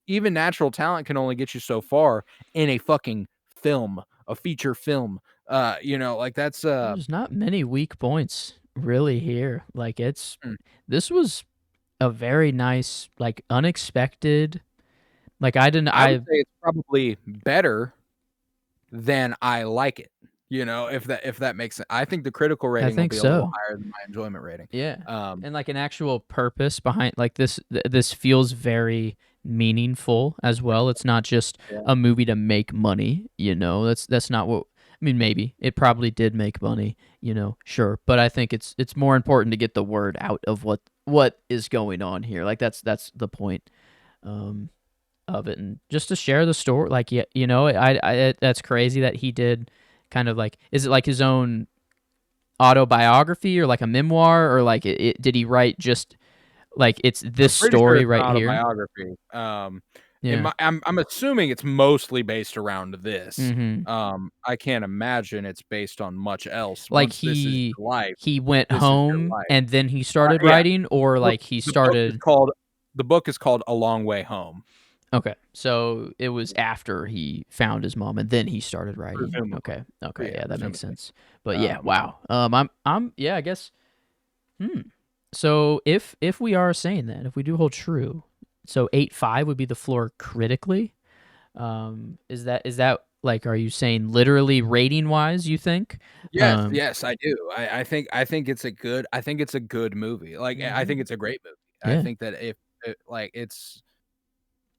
even natural talent can only get you so far in a fucking film, a feature film. Like that's There's not many weak points really here. Like mm, this was a very nice, like unexpected. Like I didn't I would I say it's probably better than I like it. If that makes sense. I think the critical I rating will think be a little so. higher than my enjoyment rating. Yeah. Um, And like an actual purpose behind like this feels very meaningful as well. It's not just yeah. a movie to make money, you know. That's not what I mean, maybe. It probably did make money, you know, sure. But I think it's more important to get the word out of what is going on here. Like that's the point um of it, and just to share the story like yeah, you know, that's crazy that he did kind of like, is it like his own autobiography or like a memoir, or like did he write just like it's this I'm pretty sure story it's an right here? autobiography. Yeah. I'm assuming it's mostly based around this. Mm-hmm. I can't imagine it's based on much else. Like Once this is your life, he went this is your home life. and then he started Yeah, writing, or book like he the book is started. called the book is called A Long Way Home, Okay, so it was after he found his mom and then he started writing. presumably. Okay, okay, Yeah, yeah, that makes presumably. sense. But yeah, Um, wow. I'm yeah, I guess. Hmm. So if we are saying that, if we do hold true, so 8.5 would be the floor critically. Is that like, are you saying literally rating wise, you think? yes, Um, yes, I do. I think it's a good movie. Like, I think mhm. it's a great movie. I Yeah, think that if like, it's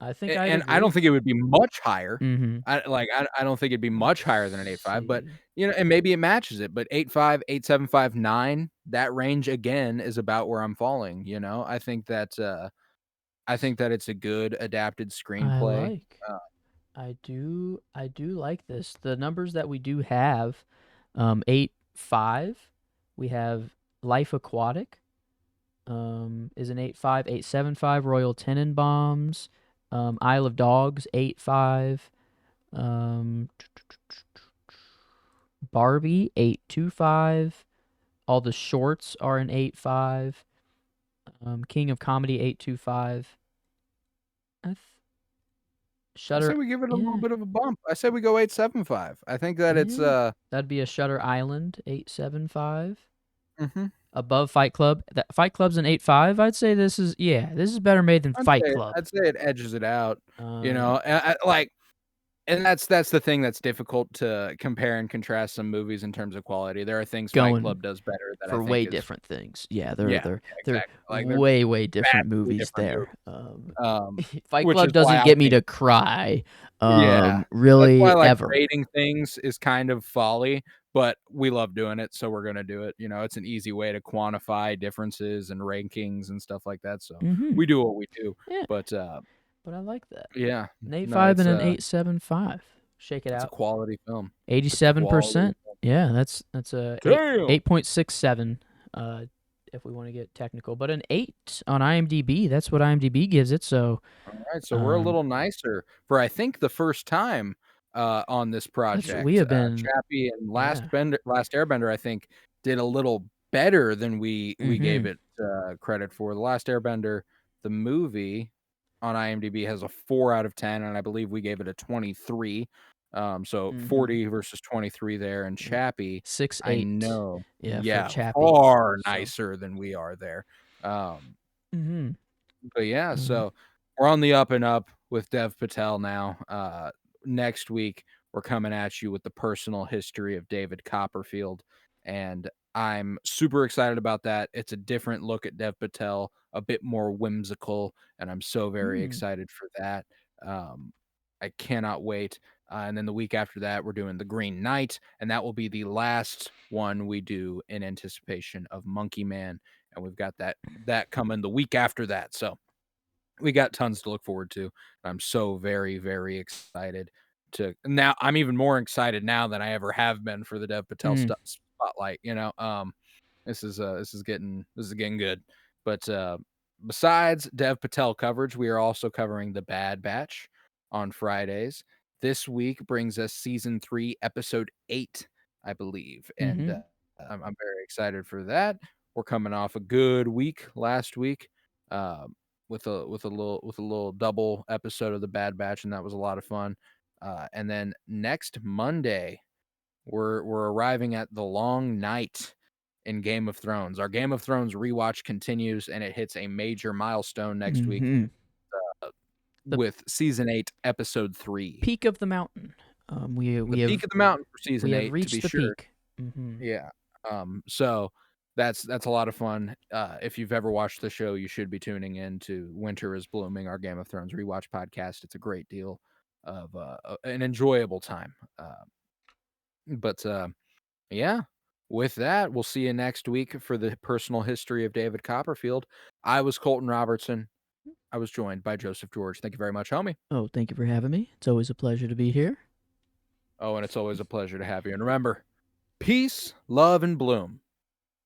I think I'd and I don't agree. think it would be much higher. Mhm. I don't think it'd be much Let's higher than an 8.5, but, see. and maybe it matches it, but 8.5, 8.75, 9, that range again is about where I'm falling, you know? I think that it's a good adapted I screenplay. like. Uh, I do like this. The numbers that we do have, 8.5. We have Life Aquatic, is an 8.5. 8.75 Royal Tenenbaums, Isle of Dogs 8.5. Um, Barbie 8.25. All the shorts are an 8.5. King of Comedy 8.25. I say Shutter, we give it a little yeah, bit of a bump. I say we go 8.75. I think that it's, yeah. That'd be a Shutter Island 8.75. mhm. Above Fight Club, that Fight Club's an 8.5. I'd say this is better made than Fight Club. I'd say it edges it out, Um, like. And that's the thing that's difficult to compare and contrast some movies in terms of quality. There are things Fight Going Club does better that I for think way is different things. Yeah, they're yeah, they're yeah, they're exactly. Like, they're way different vastly movies different there. movies, um, Fight which Club is why doesn't I get me think to cry, yeah. That's why, really like, ever. rating things is kind of folly, but we love doing it, so we're gonna do it, it's an easy way to quantify differences and rankings and stuff like that, so Mhm. we do what we do, Yeah, but, but I like that. yeah, An eight no, five and an 8.75. Shake it it's a out. quality film. It's a quality 87%. film. Yeah, that's a Damn! 8.67, uh if we want to get technical. But an 8 on IMDb, that's what IMDb gives it. So, Alright, so we're a um little nicer for, I think, the first time, on this we project. have been, Chappie and yeah. Last Airbender, I think, did a little better than we gave Mhm. it, credit for. The Last Airbender, the movie, on IMDb has a 4 out of 10, and I believe we gave it a 23. So Mhm. 40 versus 23 there, and Yeah. Chappie, I 6.8. know Yeah, for yeah, Chappie. far So, nicer than we are there. Um mhm. but yeah, Um, so we're on the up and up with Dev Patel now. Next week, we're coming at you with the personal history of David Copperfield, and I'm super excited about that. It's a different look at Dev Patel, a bit more whimsical, and I'm so very mm, excited for that. Um, I cannot wait. And then the week after that, we're doing The Green Knight, and that will be the last one we do in anticipation of Monkey Man, and we've got that coming the week after that. So we got tons to look forward to. I'm so very, very excited to now. I'm even more excited now than I ever have been for the Dev Patel mm, spotlight. This is getting good. But besides Dev Patel coverage, we are also covering the Bad Batch on Fridays. This week brings us season 3, episode 8, I believe, and mhm, I'm very excited for that. We're coming off a good week last week. Um, with a little double episode of the Bad Batch, and that was a lot of fun. And then next Monday, we're arriving at the long night in Game of Thrones. Our Game of Thrones rewatch continues, and it hits a major milestone next week Mm-hmm. The with season 8, episode 3. peak of the mountain. We The we peak have of the mountain for we season have 8, to be reached the sure. peak. Mm-hmm. Yeah. So that's a lot of fun. If you've ever watched the show, you should be tuning in to Winter is Blooming, our Game of Thrones rewatch podcast. It's a great deal of an enjoyable time. But yeah, with that, we'll see you next week for the personal history of David Copperfield. I was Colton Robertson. I was joined by Joseph George. Thank you very much, homie. Oh, thank you for having me. It's always a pleasure to be here. Oh, and it's always a pleasure to have you. And remember, peace, love, and bloom,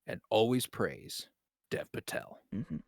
and always praise Dev Patel. Mm-hmm.